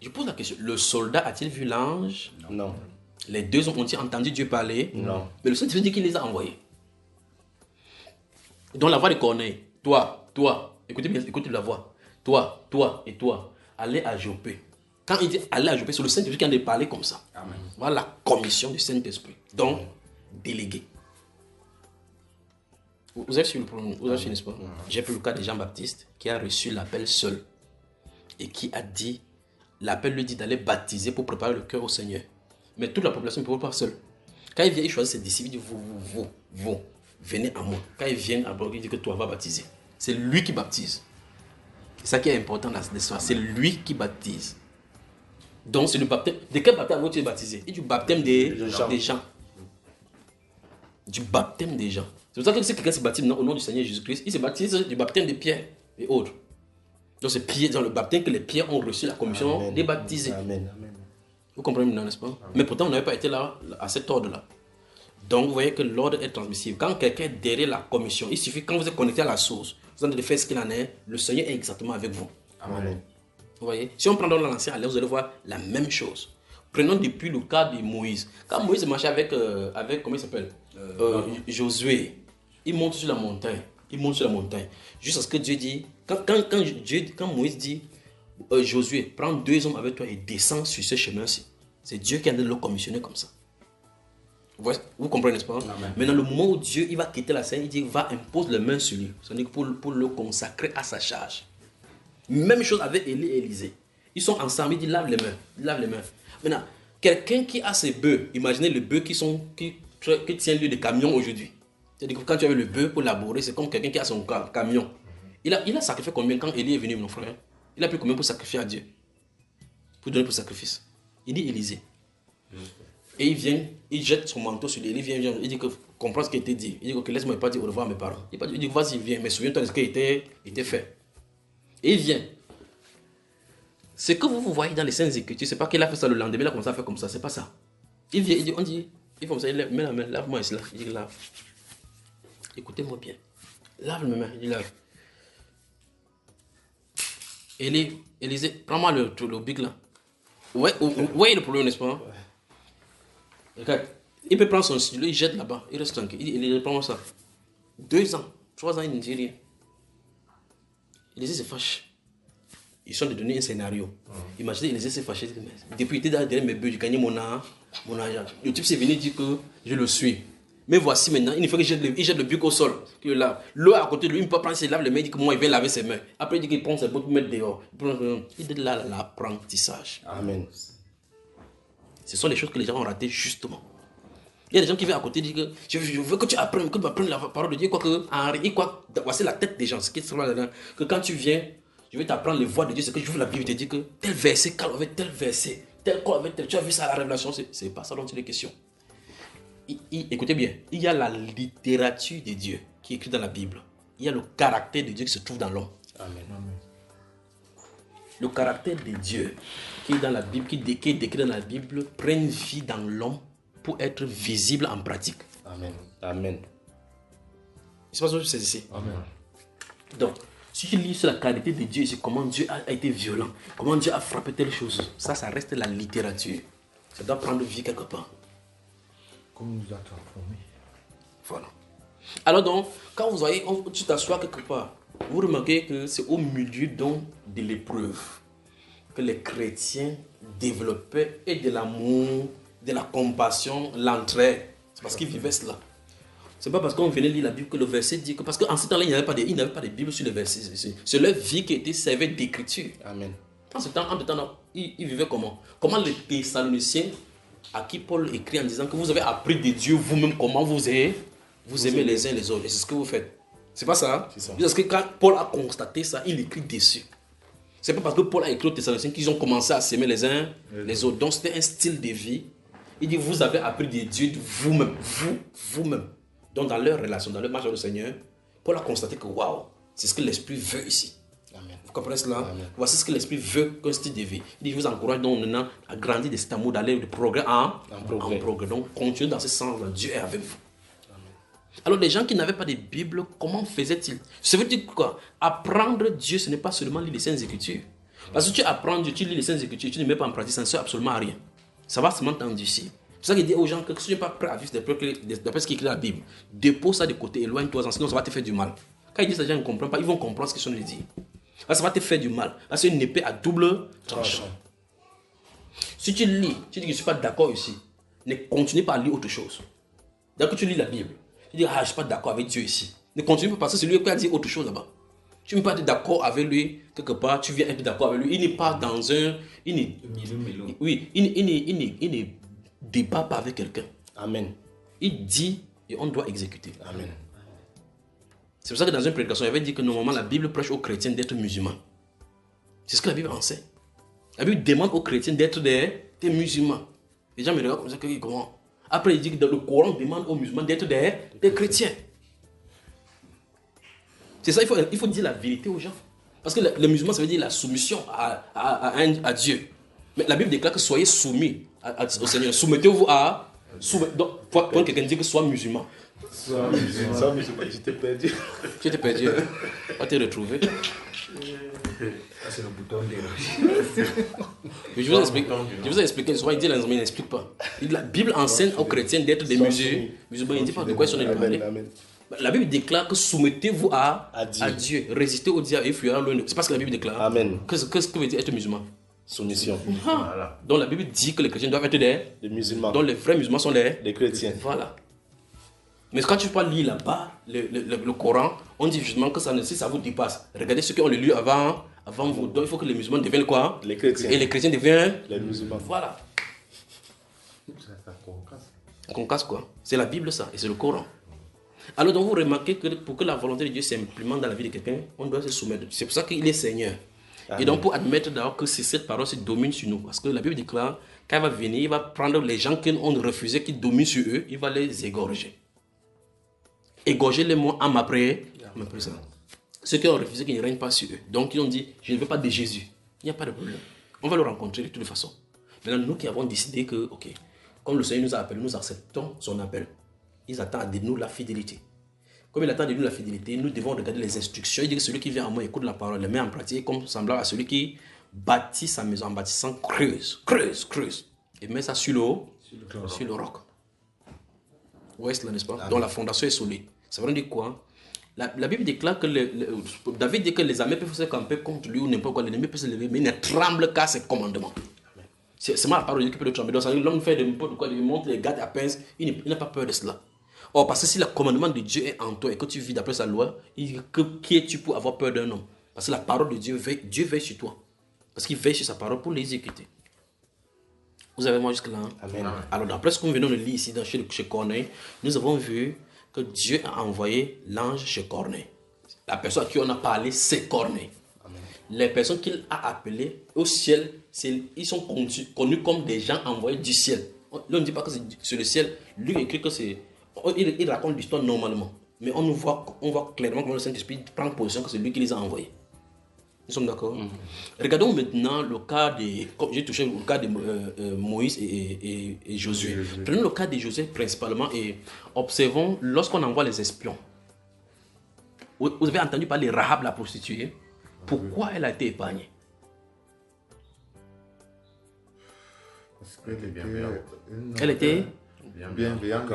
je pose la question, le soldat a-t-il vu l'ange? Non. Les 2 hommes ont-ils entendu Dieu parler? Non. Mais le Saint-Esprit dit qu'il les a envoyés. Donc la voix de Corneille, toi, écoutez bien, écoutez la voix. Toi et toi, allez à Jopé. Quand il dit aller à Jopé, c'est le Saint-Esprit qui a de parler comme ça. Amen. Voilà la commission du Saint-Esprit. Donc, délégué. Vous avez su le problème, vous avez su, n'est-ce pas? J'ai pris le cas de Jean-Baptiste qui a reçu l'appel seul et qui a dit, l'appel lui dit d'aller baptiser pour préparer le cœur au Seigneur. Mais toute la population ne peut pas seul. Quand il vient, il choisit ses disciples, il dit vous, venez à moi. Quand ils viennent, il dit que toi vas baptiser. C'est lui qui baptise. C'est ça qui est important dans cette histoire. C'est lui qui baptise. Donc c'est le baptême. De quel baptême avez-vous été baptisé? Et du baptême des gens. Du baptême des gens. C'est pour ça que si quelqu'un se baptise au nom du Seigneur Jésus-Christ, il se baptise du baptême de Pierre et autres. Donc c'est Pierre, dans le baptême que les pierres ont reçu la commission Amen. des baptisés. Amen. Amen. Vous comprenez maintenant, n'est-ce pas? Mais pourtant, on n'avait pas été là, à cet ordre-là. Donc, vous voyez que l'ordre est transmissible. Quand quelqu'un est derrière la commission, il suffit, quand vous êtes connecté à la source, vous avez de faire ce qu'il en est, le Seigneur est exactement avec vous. Amen. Vous voyez? Si on prend dans l'ancien alliance, vous allez voir la même chose. Prenons depuis le cas de Moïse. Quand Moïse marchait avec comment il s'appelle? Josué, il monte sur la montagne. Jusqu'à ce que Dieu dit, quand Moïse dit, Josué, prends 2 hommes avec toi et descends sur ce chemin-ci. C'est Dieu qui a de le commissionner comme ça. Vous comprenez, n'est-ce pas? Amen. Mais dans le moment où Dieu il va quitter la scène, il dit, va impose les mains sur lui. C'est-à-dire pour le consacrer à sa charge. Même chose avec Élie et Élisée. Ils sont ensemble, il dit, lave les mains. Maintenant, quelqu'un qui a ses bœufs, imaginez les bœufs qui tient lieu de camion aujourd'hui. C'est-à-dire que quand tu avais le bœuf pour labourer, c'est comme quelqu'un qui a son camion. Il a sacrifié combien quand Élie est venu, mon frère? Il a pris combien pour sacrifier à Dieu? Pour donner pour sacrifice. Il dit Élisée. Et il vient, il jette son manteau sur lui. Il vient, il dit que comprends ce qui a été dit. Il dit que laisse-moi pas dire au revoir à mes parents. Il dit vas-y, viens, mais souviens-toi de ce qui était fait. Et il vient. Ce que vous voyez dans les Saintes Écritures, c'est pas qu'il a fait ça le lendemain, il a commencé à faire comme ça, c'est pas ça. Il vient, il dit, il fait comme ça, il met la main, lave-moi ici là. Il dit lave. Écoutez-moi bien. Lave mes mains, il dit lave. Élisée, prends-moi le bic là. Ouais, le problème, n'est-ce pas? Regarde, il peut prendre son stylo, il jette là-bas, il reste tranquille. Il dit, prends-moi ça. 2 ans, 3 ans, il ne dit rien. Élisée se fâche. Ils sont de donner un scénario. Imaginez, Élisée s'est fâché. Depuis qu'il était derrière mes bœufs, j'ai gagné mon argent. Le type s'est venu dire que je le suis. Mais voici maintenant, il faut que je jette le bic au sol. L'eau à côté de lui, il ne peut pas prendre ses lave les mains, il dit que moi, il vient laver ses mains. Après, il dit qu'il prend ses bottes pour mettre dehors. Il dit là l'apprentissage. Amen. Ce sont les choses que les gens ont ratées justement. Il y a des gens qui viennent à côté et disent que je veux que tu apprennes, la parole de Dieu. Voici la tête des gens. Ce qui est que quand tu viens, je vais t'apprendre les voies de Dieu. C'est que je veux la Bible te dit que tel verset, calme avec tel verset, tel corps avec tel. Tu as vu ça à la révélation. C'est pas ça dont il est question. Écoutez bien, il y a la littérature de Dieu qui est écrite dans la Bible. Il y a le caractère de Dieu qui se trouve dans l'homme. Amen. Le caractère de Dieu qui est dans la Bible, qui est décrit dans la Bible, prend vie dans l'homme pour être visible en pratique. Amen. Amen. C'est pas ce que je sais ici. Amen. Donc, si tu lis sur la qualité de Dieu, c'est comment Dieu a été violent, comment Dieu a frappé telle chose. Ça reste la littérature. Ça doit prendre vie quelque part. Comme nous a transformés. Voilà. Alors donc, quand vous voyez, tu t'assois quelque part, vous remarquez que c'est au milieu donc de l'épreuve que les chrétiens développaient et de l'amour, de la compassion, l'entraide. C'est parce qu'ils vivaient cela. C'est pas parce qu'on venait lire la Bible que le verset dit que... Parce qu'en ce temps-là, il n'y avait pas de Bible sur les versets. C'est leur vie qui était servie d'écriture. Amen. En ce temps, ils vivaient comment? Comment les Thessaloniciens, à qui Paul écrit en disant que vous avez appris de Dieu vous-même comment vous aimez les uns les autres. Et c'est ce que vous faites. C'est pas ça? C'est ça. Parce que quand Paul a constaté ça, il écrit dessus. C'est pas parce que Paul a écrit aux Thessaloniciens qu'ils ont commencé à s'aimer les uns les autres. Donc c'était un style de vie. Il dit, vous avez appris de Dieu vous-même. Vous-même. Donc dans leur relation, dans leur marche avec le Seigneur, Paul a constaté que waouh, c'est ce que l'Esprit veut ici. Amen. Vous comprenez cela? Amen. Voici ce que l'Esprit veut qu'un style de vie. Il dit, je vous encourage donc maintenant à grandir de cet amour, d'aller de progrès en progrès. Donc continuez dans ce sens, Dieu est avec vous. Alors les gens qui n'avaient pas de Bible, comment faisaient-ils? Ça veut dire quoi? Apprendre Dieu, ce n'est pas seulement lire les Saintes Écritures. Parce que tu apprends Dieu, tu lis les Saintes Écritures, tu ne mets pas en pratique, ça ne sert absolument à rien. Ça va seulement t'endurcir. C'est ça qu'il dit aux gens que si tu n'es pas prêt à vivre d'après ce qui est écrit dans la Bible, dépose ça de côté, éloigne-toi, sinon ça va te faire du mal. Quand ils disent que les gens ne comprennent pas, ils vont comprendre ce qu'ils sont de dire. Ça va te faire du mal. C'est une épée à double tranchant. Si tu lis, tu dis que je ne suis pas d'accord ici, ne continue pas à lire autre chose. Dès que tu lis la Bible, tu dis, je ne suis pas d'accord avec Dieu ici. Ne continue pas parce que c'est lui qui a dit autre chose là-bas. Tu ne peux pas être d'accord avec lui, quelque part, tu viens être d'accord avec lui. Il n'est pas dans un... Il ne débat pas avec quelqu'un. Amen. Il dit et on doit exécuter. Amen. C'est pour ça que dans une prédication, il avait dit que normalement la Bible prêche aux chrétiens d'être musulmans. C'est ce que la Bible enseigne. La Bible demande aux chrétiens d'être des musulmans. Les gens me regardent comme ça, comment? Après, il dit que dans le Coran demande aux musulmans d'être des chrétiens. C'est ça, il faut dire la vérité aux gens. Parce que le musulman, ça veut dire la soumission à Dieu. Mais la Bible déclare que soyez soumis au Seigneur. Soumettez-vous à... Donc, quand quelqu'un dit que sois musulman. Sois musulman, tu t'es perdu. Tu t'es perdu. On va te retrouver. C'est le bouton de... Je vous ai expliqué. Souvent, il dit, il n'explique pas. La Bible enseigne aux chrétiens d'être des musulmans. Il ne dit pas de quoi ils sont parler. La Bible déclare que soumettez-vous à Dieu. Résistez au diable et fuira loin. C'est pas ce que la Bible déclare. Amen. Qu'est-ce que veut dire être musulman? Soumission. Voilà. Donc la Bible dit que les chrétiens doivent être des musulmans. Donc les vrais musulmans sont les chrétiens. Voilà. Mais quand tu peux lire là-bas le Coran, on dit justement que si ça vous dépasse, regardez ceux qui ont le lu avant vous. Donc il faut que les musulmans deviennent quoi? Les chrétiens. Et les chrétiens deviennent les musulmans. Voilà. On casse quoi? C'est la Bible ça, et c'est le Coran. Alors donc vous remarquez que pour que la volonté de Dieu s'implémente dans la vie de quelqu'un, on doit se soumettre. C'est pour ça qu'il est Seigneur. Et donc, pour admettre d'abord que cette parole se domine sur nous. Parce que la Bible déclare, quand il va venir, il va prendre les gens qui ont refusé, qui dominent sur eux, il va les égorger. Égorger les mots en ma présence. Ceux qui ont refusé, qui ne règnent pas sur eux. Donc, ils ont dit, je ne veux pas de Jésus. Il n'y a pas de problème. On va le rencontrer de toute façon. Maintenant, nous qui avons décidé que, ok, comme le Seigneur nous a appelés, nous acceptons son appel. Il attend de nous la fidélité. Comme il attend de nous la fidélité, nous devons regarder les instructions. Il dit que celui qui vient à moi écoute la parole, le met en pratique, comme semblable à celui qui bâtit sa maison en bâtissant, creuse, et met ça sur le roc. Ouais, c'est là, n'est-ce pas? Donc la fondation est solide. Ça veut dire quoi? La Bible déclare que David dit que les armées peuvent se camper contre lui ou n'importe quoi, l'ennemi peut se lever, mais il ne tremble qu'à ses commandements. C'est moi la parole de Dieu qui peut le trembler. Donc, l'homme fait de n'importe quoi, il monte les gardes à pince, il n'a pas peur de cela. Or, parce que si le commandement de Dieu est en toi et que tu vis d'après sa loi, qui es-tu pour avoir peur d'un homme? Parce que la parole de Dieu veille sur toi. Parce qu'il veille sur sa parole pour l'exécuter. Vous avez moi jusque-là? Amen. Alors, d'après ce que nous venons de lire ici chez Corneille, nous avons vu que Dieu a envoyé l'ange chez Corneille. La personne à qui on a parlé, c'est Corneille. Amen. Les personnes qu'il a appelées au ciel, ils sont connus comme des gens envoyés du ciel. Là, on ne dit pas que c'est le ciel. Lui, il écrit que c'est... Il raconte l'histoire normalement. Mais on voit clairement comment le Saint-Esprit prend position que c'est lui qui les a envoyés. Nous sommes d'accord? Regardons maintenant le cas de... Comme j'ai touché le cas de Moïse et Josué. Prenons le cas de Josué principalement et observons lorsqu'on envoie les espions. Vous avez entendu parler de Rahab la prostituée. Pourquoi elle a été épargnée? Parce qu'elle était Elle était bienveillante,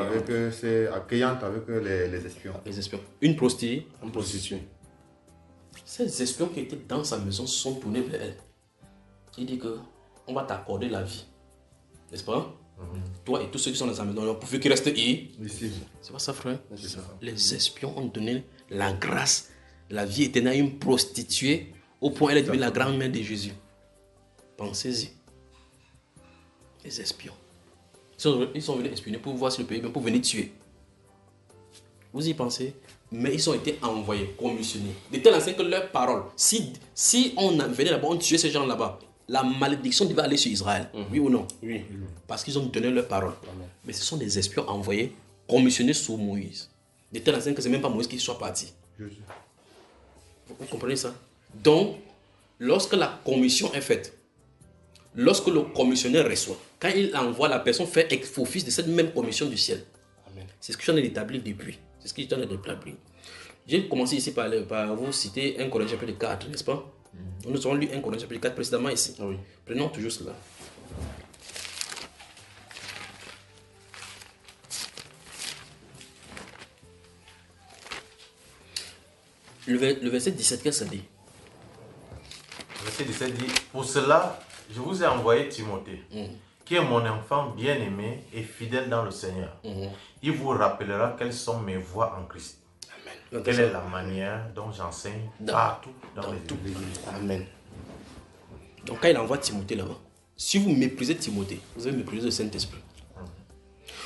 accueillante avec les espions. Les espions. Une prostituée. En prostituée. Ces espions qui étaient dans sa maison sont tournés vers elle. Il dit que on va t'accorder la vie. N'est-ce pas? Toi et tous ceux qui sont dans sa maison, pour qu'ils restent ici. C'est pas ça, frère? C'est ça. Les espions ont donné la grâce, la vie éternelle à une prostituée au point où elle est devenue la grand-mère de Jésus. Pensez-y. Les espions. Ils sont venus espionner pour voir si le pays est bien, pour venir tuer. Vous y pensez? Mais ils ont été envoyés, commissionnés. De telle enseigne que leur parole, si on venait là-bas, on tuait ces gens là-bas, la malédiction devait aller sur Israël. Oui ou non? Oui. Parce qu'ils ont donné leur parole. Mais ce sont des espions envoyés, commissionnés sous Moïse. De telle enseigne que ce n'est même pas Moïse qui soit parti. Vous comprenez ça? Donc, lorsque la commission est faite, lorsque le commissionnaire reçoit, quand il envoie, la personne fait office de cette même commission du ciel. Amen. C'est ce que j'en ai établi depuis. C'est ce que j'en ai établi. J'ai commencé ici par vous citer 1 Corinthiens chapitre 4, n'est-ce pas? Nous avons lu 1 Corinthiens chapitre 4 précédemment ici. Oui. Prenons toujours cela. Le verset 17, qu'est-ce que ça dit? Verset 17 dit, pour cela, je vous ai envoyé Timothée, qui est mon enfant bien-aimé et fidèle dans le Seigneur. Il vous rappellera quelles sont mes voies en Christ. Amen. Quelle est la manière dont j'enseigne partout dans les églises. Amen. Donc quand il envoie Timothée là-bas, si vous méprisez Timothée, vous avez méprisé le Saint-Esprit.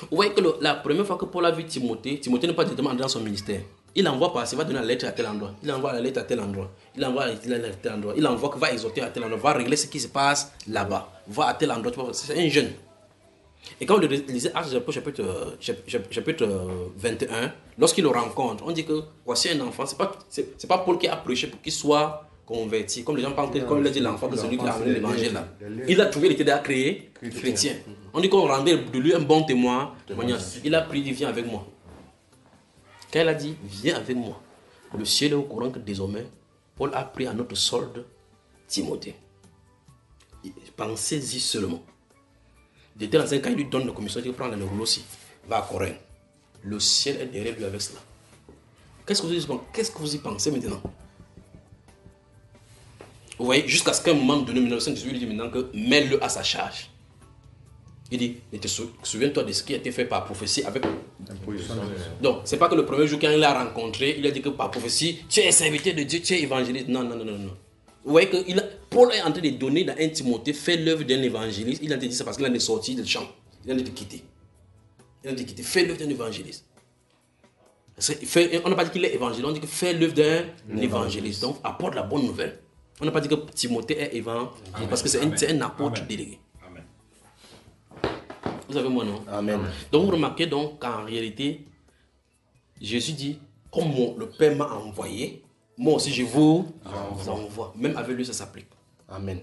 Vous voyez que la première fois que Paul a vu Timothée, Timothée n'est pas directement entré dans son ministère. Il envoie par il va donner la lettre à tel endroit. Il envoie la lettre à tel endroit. Il envoie la lettre à tel endroit. Il envoie que va exhorter à tel endroit. Va régler ce qui se passe là-bas. Va à tel endroit. C'est un jeune. Et quand on lisait Actes chapitre 21, lorsqu'il le rencontre, on dit que voici un enfant. C'est pas Paul qui a prêché pour qu'il soit converti. Comme les gens pensent que quand il a dit l'enfant, que c'est lui qui a amené l'évangile là. Il a trouvé, il était déjà créé chrétien. On dit qu'on rendait de lui un bon témoignage. Il a pris, il vient avec moi. Quand elle a dit, viens avec moi, le ciel est au courant que désormais, Paul a pris à notre solde Timothée. Pensez-y seulement. De telle enseigne, quand il lui donne la commission, il prend le rouleau aussi, va à Corinthe. Le ciel est derrière lui avec cela. Qu'est-ce que vous y pensez maintenant? Vous voyez, jusqu'à ce qu'un moment donné, le Saint-Esprit lui dit maintenant que mets-le à sa charge. Il dit, souviens-toi de ce qui a été fait par prophétie avec... Donc, c'est pas que le premier jour quand il l'a rencontré, il a dit que par prophétie, tu es serviteur de Dieu, tu es évangéliste. Non. Vous voyez que Paul est en train de donner dans 1 Timothée, fait l'œuvre d'un évangéliste. Il a dit ça parce qu'il en est sorti du champ. Il a dit de quitter. Fais l'œuvre d'un évangéliste. On n'a pas dit qu'il est évangéliste, on dit que fait l'œuvre d'un évangéliste. Donc, apporte la bonne nouvelle. On n'a pas dit que Timothée est évangéliste, parce que c'est un apôtre délégué. Amen. Vous avez moi, non? Amen. Donc vous remarquez donc qu'en réalité, Jésus dit, comme le Père m'a envoyé, moi aussi je vous envoie. Même avec lui, ça s'applique. Amen.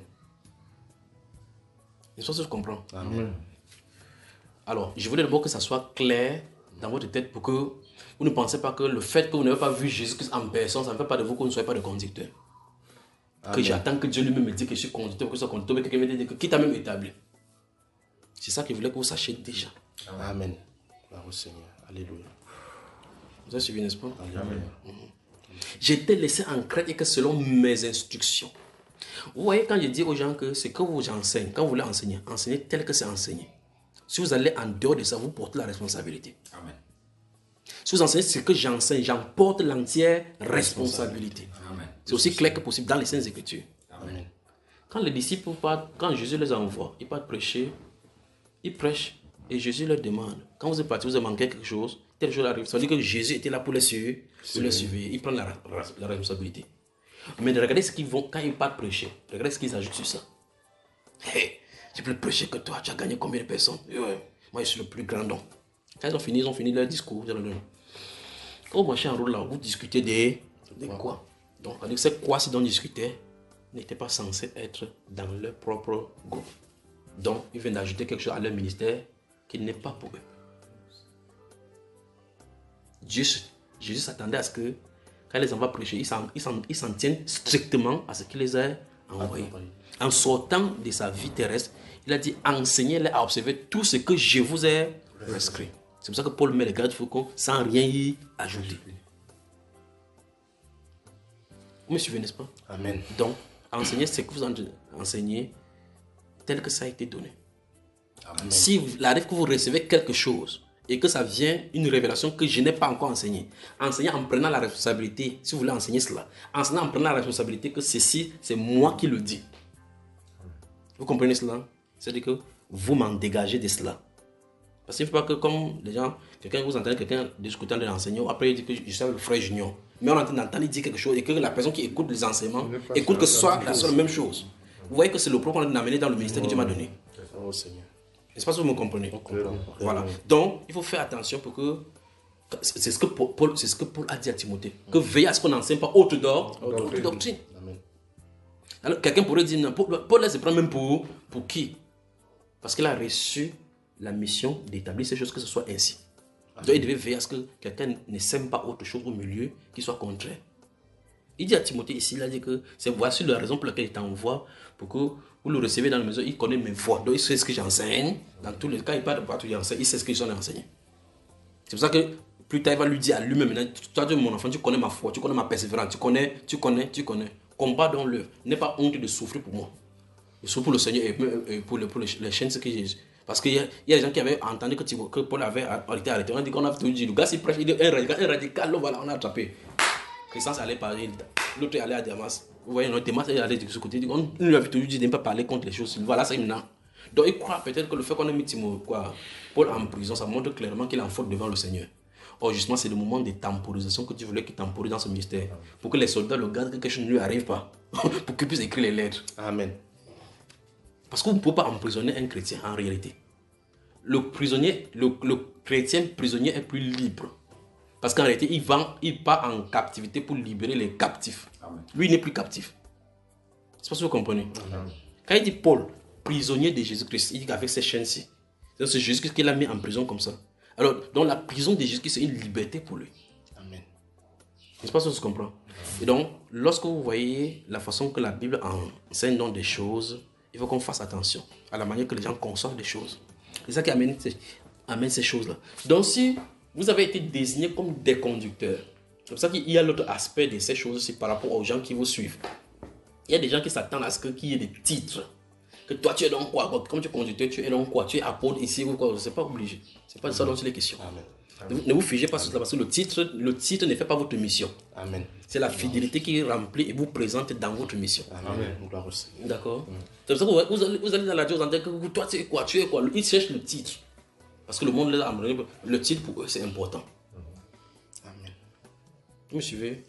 Je pense que je comprends. Amen. Alors, je voulais d'abord que ça soit clair dans votre tête pour que vous ne pensez pas que le fait que vous n'avez pas vu Jésus-Christ en personne, ça ne fait pas de vous que vous ne soyez pas de conducteur. Amen. Que j'attends que Dieu lui-même me dise que je suis conducteur, que je sois conducteur, mais quelqu'un me dit que qui t'a même établi. C'est ça que je voulais que vous sachiez déjà. Amen. Gloire au Seigneur. Alléluia. Vous avez suivi, n'est-ce pas? Amen. J'étais laissé en Crète et que selon mes instructions. Vous voyez, quand je dis aux gens que c'est que vous enseignez, quand vous voulez enseigner, enseignez tel que c'est enseigné. Si vous allez en dehors de ça, vous portez la responsabilité. Amen. Si vous enseignez ce que j'enseigne, j'en porte l'entière responsabilité. Amen. C'est aussi clair que possible dans les Saintes Écritures. Amen. Quand les disciples partent, quand Jésus les envoie, ils partent prêcher, ils prêchent et Jésus leur demande, quand vous êtes partis, vous avez manqué quelque chose, tel jour arrive. Ça veut dire que Jésus était là pour les suivre, ils prennent la responsabilité. Mais regardez ce qu'ils vont, quand ils partent prêcher, regardez ce qu'ils ajoutent sur ça. Hey, j'ai plus prêché que toi, tu as gagné combien de personnes? Moi je suis le plus grand don. Quand ils ont fini leur discours. Quand vous marchez en route là, vous discutez de quoi? Donc, c'est quoi ce dont ils discutaient n'était pas censé être dans leur propre groupe. Donc, ils viennent d'ajouter quelque chose à leur ministère qui n'est pas pour eux. Jésus s'attendait à ce que, quand ils les envoie prêcher, ils s'en tiennent strictement à ce qu'il les a envoyés. En sortant de sa vie terrestre, il a dit, enseignez-les à observer tout ce que je vous ai prescrit. C'est pour ça que Paul met les garde-fous sans rien y ajouter. Vous me suivez, n'est-ce pas? Amen. Donc, enseignez ce que vous enseignez tel que ça a été donné. Amen. Si il arrive que vous recevez quelque chose et que ça vient une révélation que je n'ai pas encore enseignée, enseignez en prenant la responsabilité, si vous voulez enseigner cela, enseignez en prenant la responsabilité que ceci, c'est moi qui le dis. Vous comprenez cela? C'est-à-dire que vous m'en dégagez de cela. Parce qu'il ne faut pas que comme les gens, vous entendez quelqu'un discutant de l'enseignant, après il dit que je suis le frère junior. Mais on entend d'entendre dire quelque chose et que la personne qui écoute les enseignements écoute que ce soit la seule même chose. Vous voyez que c'est le propre qu'on a amené dans le ministère que Dieu m'a donné. Oh Seigneur. N'est-ce pas si vous me comprenez? Voilà. Amen. Donc, il faut faire attention pour que... C'est ce que Paul a dit à Timothée. Que veillez à ce qu'on n'enseigne pas autre doctrine. Amen. Alors, quelqu'un pourrait dire, non, Paul se prend même pour qui? Parce qu'il a reçu la mission d'établir ces choses, que ce soit ainsi. Amen. Donc, il devait veiller à ce que quelqu'un ne sème pas autre chose au milieu qui soit contraire. Il dit à Timothée ici, il a dit que c'est voici la raison pour laquelle il t'envoie, pour que vous le recevez dans la maison, il connaît mes voix, donc il sait ce que j'enseigne. Dans tous les cas, il parle de partout, il sait ce que j'en ai enseigné. C'est pour ça que plus tard, il va lui dire à lui-même, toi, mon enfant, tu connais ma foi, tu connais ma persévérance, tu connais. Combat dans l'œuvre. N'aie pas honte de souffrir pour moi. Et surtout pour le Seigneur et pour les chaînes, ce que Jésus. Parce qu'il y a des gens qui avaient entendu que Paul avait été arrêté. On a dit qu'on a tout dit, le gars s'il prêche, il est un radical, voilà, on a attrapé. Christophe allait parler, l'autre est allé à Damas. Vous voyez, Damas est allé de ce côté. On lui avait toujours dit de ne pas parler contre les choses. Voilà, c'est maintenant. Donc il croit peut-être que le fait qu'on ait mis Paul en prison, ça montre clairement qu'il est en faute devant le Seigneur. Or, justement, c'est le moment de temporisation que Dieu voulait qu'il temporise dans ce ministère. Pour que les soldats le gardent, que quelque chose ne lui arrive pas. Pour qu'il puisse écrire les lettres. Amen. Parce que vous ne pouvez pas emprisonner un chrétien en réalité. Le chrétien prisonnier est plus libre. Parce qu'en réalité, il part en captivité pour libérer les captifs. Amen. Lui, il n'est plus captif. C'est pas ce que vous comprenez. Amen. Quand il dit Paul, prisonnier de Jésus-Christ, il dit qu'avec ces chaînes-ci, c'est Jésus-Christ qui l'a mis en prison comme ça. Alors, donc la prison de Jésus-Christ, c'est une liberté pour lui. Amen. C'est pas ce que tu comprends. Et donc, lorsque vous voyez la façon que la Bible enseigne dans des choses, il faut qu'on fasse attention à la manière que les gens conçoivent des choses. C'est ça qui amène ces choses-là. Donc, si vous avez été désignés comme des conducteurs, c'est pour ça qu'il y a l'autre aspect de ces choses aussi par rapport aux gens qui vous suivent. Il y a des gens qui s'attendent à ce qu'il y ait des titres. Que toi, tu es donc quoi? Comme tu es conducteur, tu es donc quoi? Tu es apôtre ici ou quoi? Ce n'est pas obligé. Ce n'est pas de ça dont il est question. Amen. Ne vous figez pas sur cela parce que le titre ne fait pas votre mission. Amen. C'est la fidélité qui remplit et vous présente dans votre mission. Amen. D'accord. C'est pour ça que vous allez dans la Dieu, vous entendez que toi, tu es quoi? Ils cherchent le titre. Parce que le monde les a amené. Le titre pour eux, c'est important. Amen. Vous me suivez?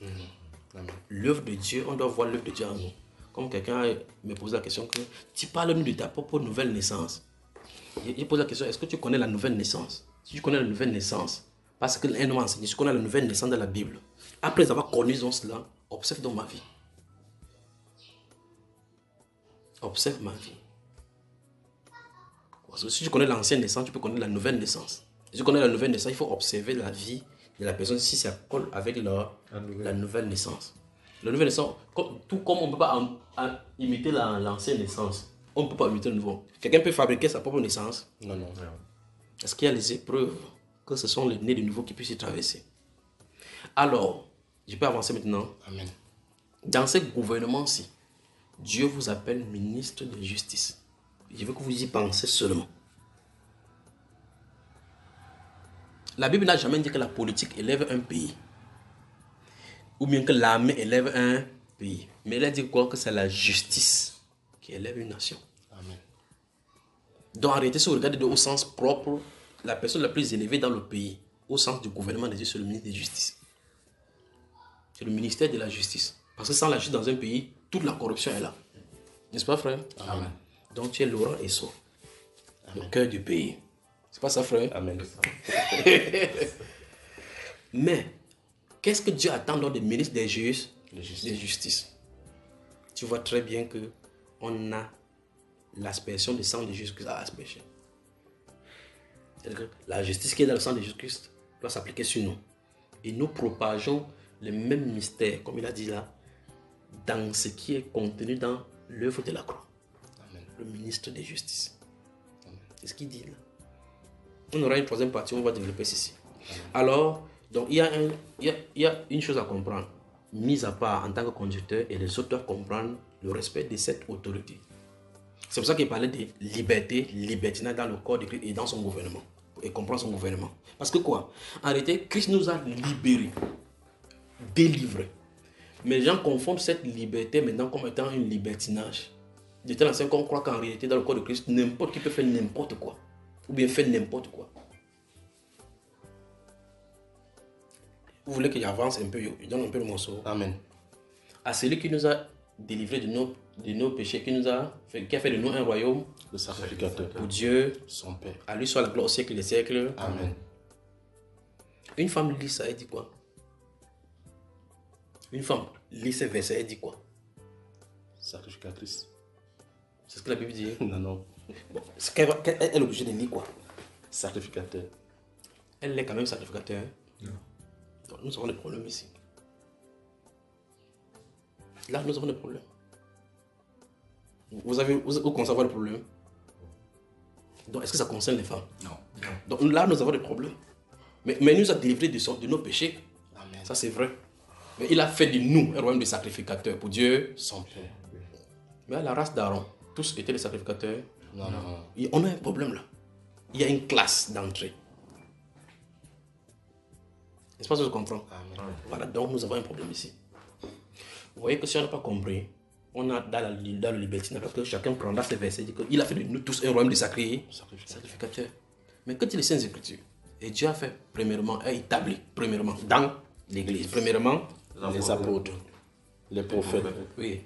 L'œuvre de Dieu, on doit voir l'œuvre de Dieu en nous. comme quelqu'un me pose la question que tu parles de ta propre nouvelle naissance. Il pose la question, est-ce que tu connais la nouvelle naissance? Si tu connais la nouvelle naissance, parce que l'un m'a enseigné, je connais la nouvelle naissance de la Bible. Après avoir connu cela, observe dans ma vie. Observe ma vie. Parce que si tu connais l'ancienne naissance, tu peux connaître la nouvelle naissance. Si tu connais la nouvelle naissance, il faut observer la vie de la personne si ça colle avec la nouvelle naissance. La nouvelle naissance, tout comme on ne peut pas imiter l'ancienne naissance, on ne peut pas imiter le nouveau. Quelqu'un peut fabriquer sa propre naissance. Non. Est-ce qu'il y a les épreuves que ce sont les nés de nouveau qui puissent y traverser? Alors, je peux avancer maintenant. Amen. Dans ce gouvernement-ci, Dieu vous appelle ministre de justice. Je veux que vous y pensez seulement. La Bible n'a jamais dit que la politique élève un pays. Ou bien que l'armée élève un pays. Mais elle a dit quoi? Que c'est la justice qui élève une nation. Amen. Donc en réalité, si vous regardez au sens propre, la personne la plus élevée dans le pays, au sens du gouvernement de Dieu, c'est le ministre de justice. C'est le ministère de la justice. Parce que sans la justice dans un pays, toute la corruption est là. N'est-ce pas, frère? Amen. Donc tu es Laurent Esso, le cœur du pays. C'est pas ça, frère? Amen. Mais, qu'est-ce que Dieu attend dans des ministres des juges, De justice. de justice? Tu vois très bien que on a l'aspersion du sang de Jésus-Christ à asperger. C'est-à-dire que la justice qui est dans le sang de Jésus-Christ doit s'appliquer sur nous. Et nous propageons le même mystère, comme il a dit là, dans ce qui est contenu dans l'œuvre de la croix. Amen. Le ministre de justice. C'est ce qu'il dit là. On aura une troisième partie, on va développer ceci. Alors, donc il y a une chose à comprendre. Mis à part en tant que conducteur, et les autres doivent comprendre le respect de cette autorité. C'est pour ça qu'il parlait de liberté, libertinage dans le corps de Christ et dans son gouvernement. Et comprendre son gouvernement. Parce que quoi? En réalité, Christ nous a libérés, délivrés. Mais les gens confondent cette liberté maintenant comme étant un libertinage. De tel enseigne qu'on croit qu'en réalité, dans le corps de Christ, n'importe qui peut faire n'importe quoi. Ou bien faire n'importe quoi. Vous voulez que j'avance un peu, je donne un peu le morceau. Amen. À celui qui nous a délivrés de nos péchés, qui a fait de nous un royaume, Le sacrificateur. pour Dieu, Son Père. à lui soit la gloire au siècle des siècles. Amen. Une femme lit ça, elle dit quoi? Une femme lit ces versets, elle dit quoi? Sacrificatrice. C'est ce que la Bible dit. Non. Bon, elle est obligée de lire quoi? Sacrificateur. Elle est quand même sacrificateur. Donc nous avons des problèmes ici. Là, nous avons des problèmes. Vous concernez le problème? Donc, est-ce que ça concerne les femmes? Non. Donc là, nous avons des problèmes. Mais il nous a délivrés de nos péchés. Amen. Ça, c'est vrai. Mais il a fait de nous un royaume de sacrificateurs pour Dieu. Son Père. Mais à la race d'Aaron, tous étaient des sacrificateurs. Non. Et on a un problème là. Il y a une classe d'entrée. N'est-ce pas ce que je comprends? Amen. Voilà, donc nous avons un problème ici. Vous voyez que si on n'a pas compris, on a dans le libertinage, parce que chacun prendra ses versets et dit qu'il a fait de nous tous un royaume de sacrificateurs. Mais que dit les Saintes Écritures? Et Dieu a fait premièrement, a établi premièrement dans l'église, premièrement Les apôtres. Les prophètes. oui,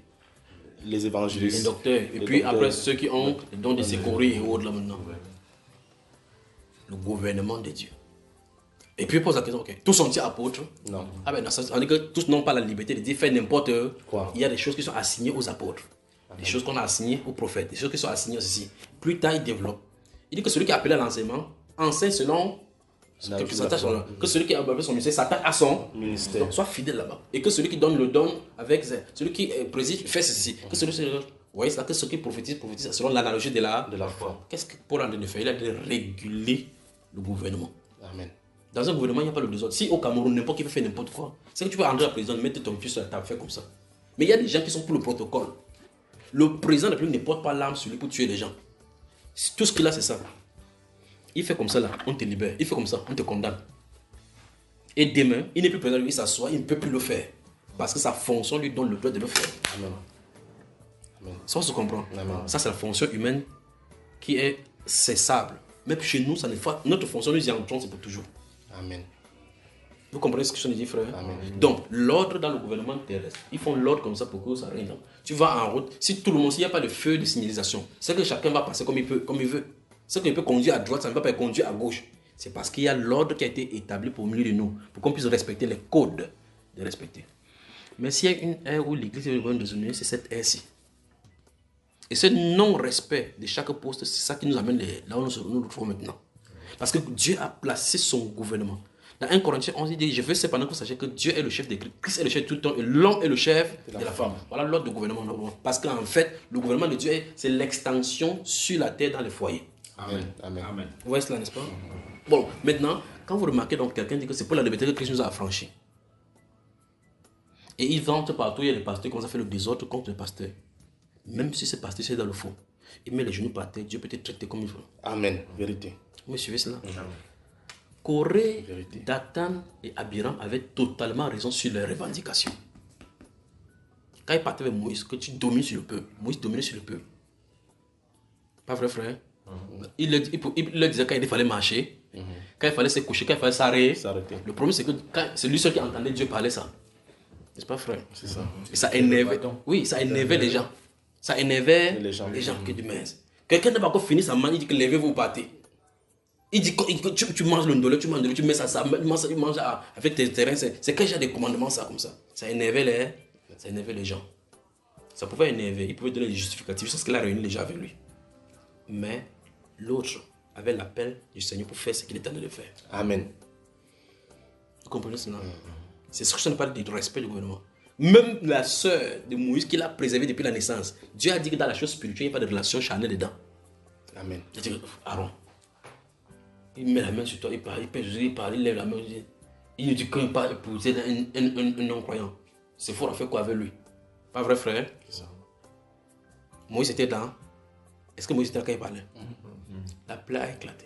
Les les évangélistes. docteurs, et Les puis docteurs. après ceux qui ont le don de secourir et autres là maintenant. Le gouvernement de Dieu. Et puis il pose la question, ok, tous sont-ils apôtres? Non. Ah ben non, on dit que tous n'ont pas la liberté de dire faire n'importe quoi. Il y a des choses qui sont assignées aux apôtres, des choses qu'on a assignées aux prophètes, des choses qui sont assignées aussi. Plus tard, il développe. Il dit que celui qui est appelé à l'enseignement enseigne selon que celui qui a appelé son ministère s'attache à son Ministère. Donc, sois fidèle là-bas. Et que celui qui donne le don avec celui qui préside fait ceci. Que celui qui voyez ça, que ceux qui prophétisent selon l'analogie de la foi. Qu'est-ce que Paul a de faire? Il a de réguler le gouvernement. Amen. Dans un gouvernement, il n'y a pas le désordre. Si au Cameroun, n'importe qui peut faire n'importe quoi, c'est que tu peux entrer à la présidence, mettre ton pied sur la table, faire comme ça. Mais il y a des gens qui sont pour le protocole. Le président de la République ne porte pas l'arme sur lui pour tuer les gens. Tout ce qu'il a, c'est ça. Il fait comme ça là, on te libère. Il fait comme ça, on te condamne. Et demain, il n'est plus président, il s'assoit, il ne peut plus le faire. Parce que sa fonction lui donne le droit de le faire. Amen. Amen. Ça, on se comprend. Amen. Ça, c'est la fonction humaine qui est cessable. Même chez nous, ça n'est pas. Notre fonction, nous y entrons, c'est pour toujours. Amen. Vous comprenez ce que je dis, frère? Amen. Donc, l'ordre dans le gouvernement terrestre, ils font l'ordre comme ça pour que ça règne. Tu vas en route, si tout le monde, s'il n'y a pas de feu de signalisation, c'est que chacun va passer comme il veut. Ce qu'il peut conduire à droite, ça ne va pas conduire à gauche. C'est parce qu'il y a l'ordre qui a été établi pour milieu de nous, pour qu'on puisse respecter les codes de respecter. Mais s'il y a une ère où l'église est devenue désunie, c'est cette ère-ci. Et ce non-respect de chaque poste, c'est ça qui nous amène là où nous nous trouvons maintenant. Parce que Dieu a placé son gouvernement. Dans 1 Corinthiens 11, il dit, je veux cependant que vous sachiez que Dieu est le chef de Christ. Christ est le chef de tout le temps et l'homme est le chef de la femme. Voilà l'ordre du gouvernement. Parce qu'en fait, le gouvernement de Dieu, c'est l'extension sur la terre dans les foyers. Amen. Amen. Amen. Vous voyez cela, n'est-ce pas? Bon, maintenant, quand vous remarquez donc quelqu'un dit que c'est pour la liberté que Christ nous a affranchis. Et il vante partout, il y a des pasteurs qui commencent à faire le désordre contre le pasteur. Même si ce pasteur c'est dans le faux, il met les genoux par terre, Dieu peut te traiter comme il veut. Amen. Vérité. Vous me suivez cela? Corée, Dathan et Abiram avaient totalement raison sur leurs revendications. Quand ils partaient avec Moïse, que tu domines sur le peuple, Moïse dominait sur le peuple. Pas vrai, frère? Il leur disait quand il fallait marcher, quand il fallait se coucher, quand il fallait s'arrêter. Le problème, c'est que c'est lui seul qui entendait Dieu parler ça. N'est-ce pas, frère? C'est ça. Et ça énervait. Oui, ça énervait les gens. Ça énervait les gens qui du mince. Quelqu'un n'a pas encore fini sa main, il dit que levez-vous, partez. Il dit que tu manges le ndolé, tu mets ça, tu manges avec tes terrains. C'est quel genre de commandement ça, comme ça? Ça énervait les gens. Ça pouvait énerver, il pouvait donner des justificatifs, parce qu'il a réuni les gens avec lui. Mais l'autre avait l'appel du Seigneur pour faire ce qu'il est en train de faire. Amen. Vous comprenez cela? C'est ce que je ne parle du respect du gouvernement. Même la sœur de Moïse qu'il a préservée depuis la naissance, Dieu a dit que dans la chose spirituelle, il n'y a pas de relation charnelle dedans. Amen. Il dit, Aaron, il met la main sur toi, il parle, il lève la main, il dit qu'il ne peut pas épouser un non-croyant. C'est fort à faire quoi avec lui? Pas vrai, frère? C'est ça. Moïse était dans. Est-ce que Moïse était là quand il parlait? La plaie a éclaté.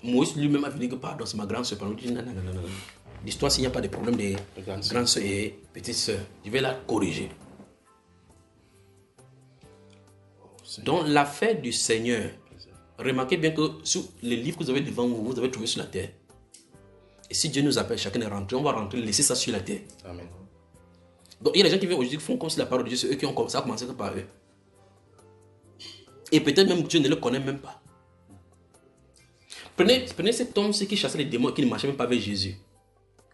Moïse lui-même a dit que pardon, c'est ma grande soeur. Il dit non. L'histoire, s'il n'y a pas de problème de grande soeur et petite soeur, je vais la corriger. Donc, l'affaire du Seigneur, remarquez bien que sur les livres que vous avez devant vous, vous avez trouvé sur la terre. Et si Dieu nous appelle, chacun est rentré, on va rentrer, laisser ça sur la terre. Amen. Donc, il y a des gens qui viennent aujourd'hui, font comme si la parole de Dieu, c'est eux qui ont commencé à commencer par eux. Et peut-être même Dieu ne le connaît même pas. Prenez cet homme-ci qui chassait les démons et qui ne marchait même pas avec Jésus.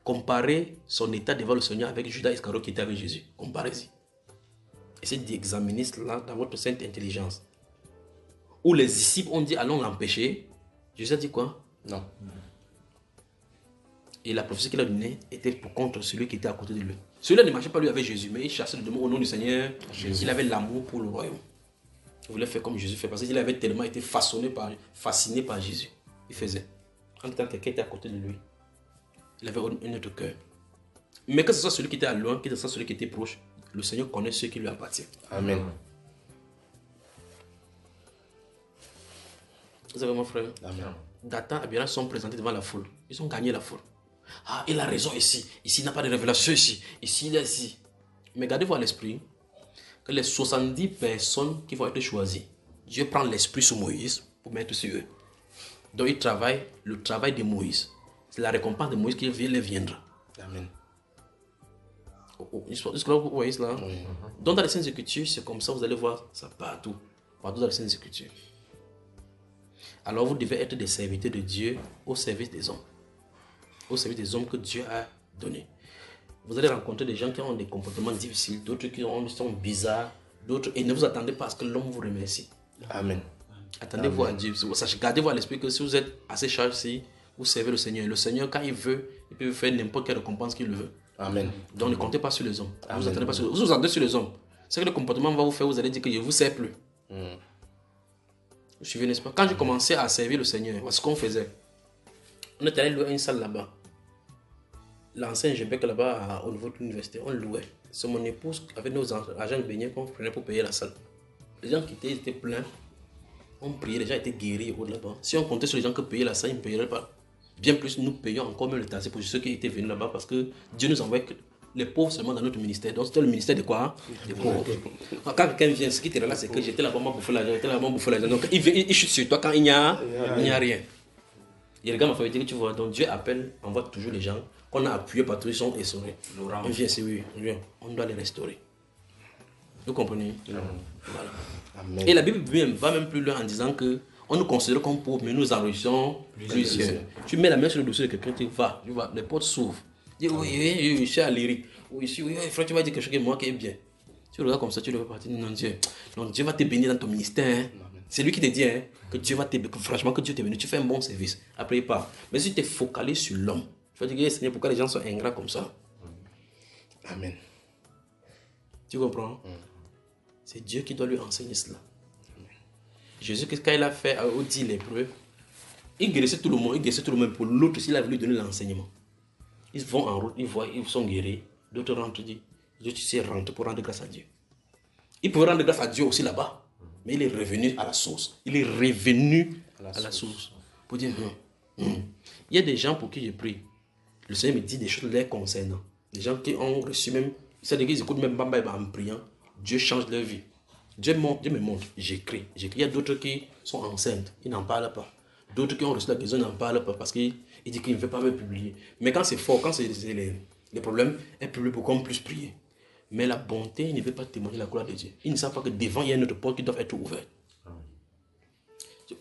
Comparez son état devant le Seigneur avec Judas Iscariote qui était avec Jésus. Comparez-y. Essayez d'examiner cela dans votre sainte intelligence. Où les disciples ont dit allons l'empêcher. Jésus a dit quoi? Non. Et la prophétie qu'il a donnée était pour contre celui qui était à côté de lui. Celui-là ne marchait pas lui avec Jésus, mais il chassait le démon au nom du Seigneur. Jésus. Il avait l'amour pour le royaume. Il voulait faire comme Jésus fait parce qu'il avait tellement été fasciné par Jésus. Il faisait. En tant que quelqu'un était à côté de lui, il avait un autre cœur. Mais que ce soit celui qui était à loin, que ce soit celui qui était proche, le Seigneur connaît ceux qui lui appartiennent. Amen. Vous avez mon frère? Amen. Dathan et Abiram sont présentés devant la foule. Ils ont gagné la foule. Ah, il a raison ici. Ici, il n'a pas de révélation ici. Ici, il est ici. Mais gardez-vous à l'esprit que les 70 personnes qui vont être choisies, Dieu prend l'esprit sur Moïse pour mettre sur eux. Donc, ils travaillent le travail de Moïse. C'est la récompense de Moïse qui les viendra. Amen. Est-ce que vous voyez cela? Oui. Donc, dans les Saintes Écritures, c'est comme ça, vous allez voir ça partout. Partout dans les Saintes Écritures. Alors, vous devez être des serviteurs de Dieu au service des hommes. Au service des hommes que Dieu a donnés. Vous allez rencontrer des gens qui ont des comportements difficiles, d'autres qui sont bizarres, d'autres. Et ne vous attendez pas à ce que l'homme vous remercie. Amen. Attendez-vous à Dieu. Gardez-vous à l'esprit que si vous êtes assez chargé, vous servez le Seigneur. Le Seigneur, quand il veut, il peut faire n'importe quelle récompense qu'il veut. Amen. Donc ne comptez pas sur les hommes. Vous attendez pas sur les hommes. Vous attendez sur les hommes. C'est que le comportement va vous faire, vous allez dire que je ne vous sers plus. Vous suivez, n'est-ce pas? Quand j'ai commencé à servir le Seigneur, ce qu'on faisait, on était allé louer une salle là-bas. L'ancien GBEC là-bas, au niveau de l'université, on louait. C'est mon épouse avec nos agents de beignets qu'on prenait pour payer la salle. Les gens qui étaient pleins, on priait, les gens étaient guéris là-bas. Si on comptait sur les gens qui payaient la salle, ils ne payeraient pas. Bien plus, nous payons encore même le taxi pour ceux qui étaient venus là-bas parce que Dieu nous envoie les pauvres seulement dans notre ministère. Donc c'était le ministère de quoi? Des pauvres. Quand quelqu'un vient, ce qui était là, c'est que j'étais là-bas, moi bouffer l'argent, j'étais là-bas, bouffer l'argent. Donc il chute sur toi quand il n'y a rien. Et regarde ma famille, que tu vois, donc Dieu appelle, envoie toujours les gens qu'on a appuyés par tous, ils sont essorés. On vient, c'est oui, on doit les restaurer. Vous comprenez? Voilà. Amen. Et la Bible va même plus loin en disant que on nous considère comme pauvres, mais nous enrichissons plusieurs. Tu mets la main sur le dossier de quelqu'un, tu vois, les portes s'ouvrent. Tu dis oui, je suis à l'Éric. Oui, frère, tu vas dire quelque chose que moi qui est bien. Tu regardes comme ça, tu le fais partir. Non, Dieu va te bénir dans ton ministère. Hein. C'est lui qui te dit hein, que Dieu va te bénir. Franchement, que Dieu te bénit. Tu fais un bon service. Après, il part. Mais si tu es focalisé sur l'homme, tu vas dire, Seigneur, pourquoi les gens sont ingrats comme ça? Amen. Tu comprends? C'est Dieu qui doit lui enseigner cela. Jésus, quand il a fait aux 10 lépreux, il guérissait tout le monde, pour l'autre, s'il a voulu donner l'enseignement. Ils vont en route, ils sont guéris. D'autres rentrent, disent, Dieu, tu sais, rentre pour rendre grâce à Dieu. Il pouvait rendre grâce à Dieu aussi là-bas, mais il est revenu à la source. Il est revenu à la source. Pour dire, il y a des gens pour qui je prie. Le Seigneur me dit des choses les concernant. Des gens qui ont reçu même, c'est-à-dire qu'ils écoutent même Bamba en priant. Dieu change leur vie. Dieu me montre, j'écris. Il y a d'autres qui sont enceintes, ils n'en parlent pas. D'autres qui ont reçu la guérison n'en parlent pas parce qu'il dit qu'il ne veut pas me publier. Mais quand c'est fort, quand c'est les problèmes, elle publie pour qu'on puisse prier. Mais la bonté ne veut pas témoigner la gloire de Dieu. Ils ne savent pas que devant, il y a une autre porte qui doit être ouverte.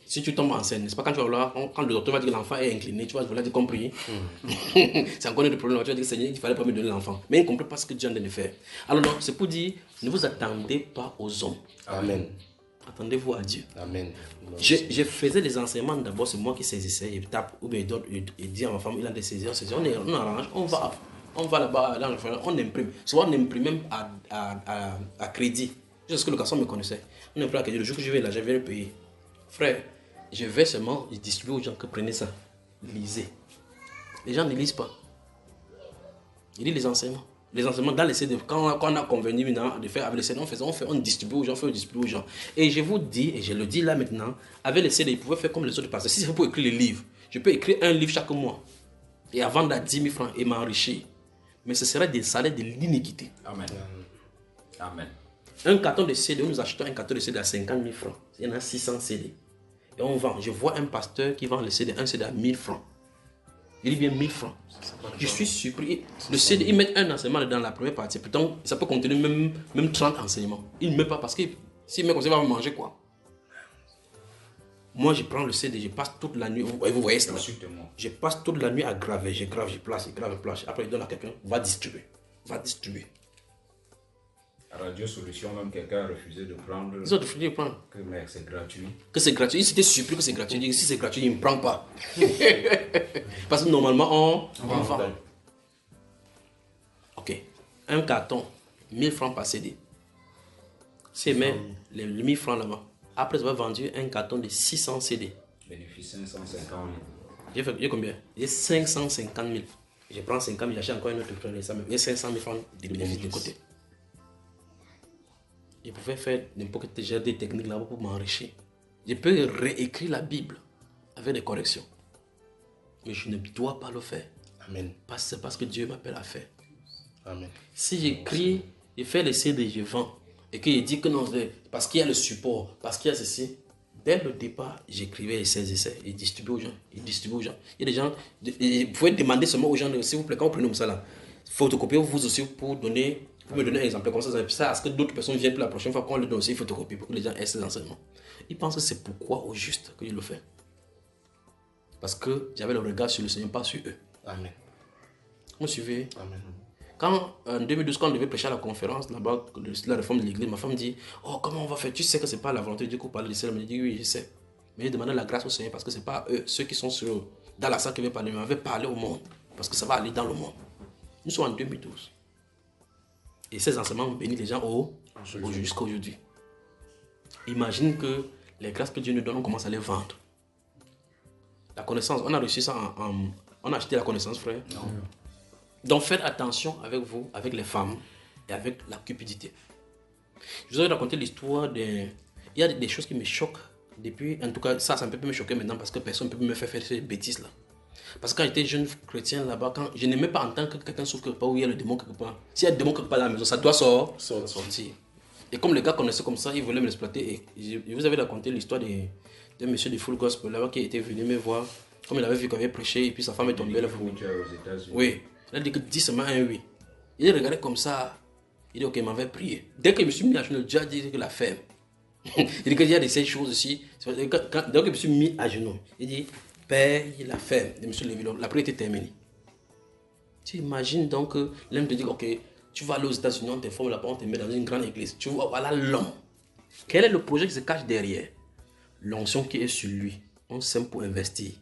Si tu tombes enceinte, n'est-ce pas, quand tu vas voir, quand le docteur va dire que l'enfant est incliné, tu vas dire qu'on prie. C'est encore un problème. Tu vas dire, Seigneur, il ne fallait pas me donner l'enfant. Mais il ne comprend pas ce que Dieu est en train de faire. Alors, donc, c'est pour dire, ne vous attendez pas aux hommes. Amen. Attendez-vous à Dieu. Amen. Je faisais les enseignements d'abord, c'est moi qui saisissais. Je tape, ou bien d'autres, il dit à ma femme, il a des saisies, on arrange, on va là-bas, on imprime. Souvent, on imprime même à crédit. Juste que le garçon me connaissait. On imprime à crédit. Le jour que je vais là, je vais le payer. Frère, je vais seulement distribuer aux gens que prenez ça. Lisez. Les gens ne lisent pas. Ils lisent les enseignements. Les enseignements dans les CD, quand on a convenu maintenant de faire avec les CD, on distribue aux gens, Et je vous dis, et je le dis là maintenant, avec les CD, ils pouvaient faire comme les autres pasteurs. Si c'est pour écrire les livres, je peux écrire un livre chaque mois et vendre à 10 000 francs et m'enrichir. Mais ce serait des salaires de l'iniquité. Amen. Amen. Un carton de CD, nous achetons un carton de CD à 50 000 francs. Il y en a 600 CD. Et on vend. Je vois un pasteur qui vend le CD, un CD à 1000 francs. Il dit bien 1000 francs. Je suis surpris. Le CD, ils mettent un enseignement dans la première partie. Pourtant, ça peut contenir même 30 enseignements. Ils ne mettent pas parce que s'ils mettent comme ça, ils vont manger quoi? Moi, je prends le CD, je passe toute la nuit. Vous voyez ça? Je passe toute la nuit à graver. Je grave, je place. Après, je donne à quelqu'un. Va distribuer. Radio Solution, même quelqu'un a refusé de prendre. Ils ont refusé de prendre. Que mec, c'est gratuit. Que c'est gratuit. Ils étaient surpris que c'est gratuit. Ils disent, si c'est gratuit, ils ne prennent pas. Parce que normalement, on vend. Ok. Un carton, 1000 francs par CD. C'est même les 1000 francs là-bas. Après, ça va vendre un carton de 600 CD. Bénéfice 550 000. J'ai combien? J'ai 550 000. Je prends 50 000, j'achète encore une autre prendre ça. J'ai 500 000 francs de bénéfices de côté. Je pouvais faire n'importe quel genre de techniques là-bas pour m'enrichir. Je peux réécrire la Bible avec des corrections. Mais je ne dois pas le faire. Amen. C'est parce que Dieu m'appelle à faire. Amen. Si j'écris, je fais les CD, je vends. Et qu'il dit que non, parce qu'il y a le support, parce qu'il y a ceci. Dès le départ, j'écrivais les 16 essais et distribuais aux gens. Il y a des gens, vous pouvez demander seulement aux gens, s'il vous plaît, quand vous prenez ça là, photocopiez vous aussi pour me donner un exemple comme ça. Ça, est-ce que d'autres personnes viennent pour la prochaine fois qu'on le donne aussi photocopie pour que les gens aient ces enseignements. Ils pensent que c'est pourquoi au juste que je le fais. Parce que j'avais le regard sur le Seigneur, pas sur eux. Amen. Vous me suivez? Amen. Quand en 2012, quand on devait prêcher à la conférence là-bas, la réforme de l'église, ma femme dit, oh, comment on va faire? Tu sais que ce n'est pas la volonté de Dieu qu'on parle de cela. Je dis, oui, je sais. Mais j'ai demandé la grâce au Seigneur parce que ce n'est pas eux, ceux qui sont dans la salle qui veulent parler, mais on veut parler au monde. Parce que ça va aller dans le monde. Nous sommes en 2012. Et ces enseignements ont béni les gens jusqu'à aujourd'hui. Imagine que les grâces que Dieu nous donne, on commence à les vendre. La connaissance, on a reçu ça on a acheté la connaissance, frère. Non. Donc faites attention avec vous, avec les femmes et avec la cupidité. Je vous ai raconté l'histoire il y a des choses qui me choquent depuis, en tout cas ça ne peut plus me choquer maintenant parce que personne ne peut me faire ces bêtises là. Parce que quand j'étais jeune chrétien là-bas, je n'aimais pas entendre que quelqu'un souffre quelque part où il y a le démon quelque part. S'il y a le démon quelque part dans la maison, ça doit sortir. Et comme les gars connaissaient comme ça, ils voulaient me l'exploiter. Et je vous avais raconté l'histoire d'un monsieur de Full Gospel là-bas qui était venu me voir Comme il avait vu qu'on avait prêché, et puis sa femme est tombée là. Oui. Il a dit que 10 semaines, un oui. Il regardait comme ça. Il dit, ok, il m'avait prié. Dès que je me suis mis à genoux, Dieu a dit que la ferme. Il dit qu'il y a de ces choses aussi. Dès que je me suis mis à genoux, il dit, Père, la ferme. Je me suis levé, la prière était terminée. Tu imagines donc que l'homme te dit, ok, tu vas aller aux États-Unis, on te forme là-bas, on te met dans une grande église. Tu vois, voilà l'homme. Quel est le projet qui se cache derrière? L'onction qui est sur lui. On s'aime pour investir.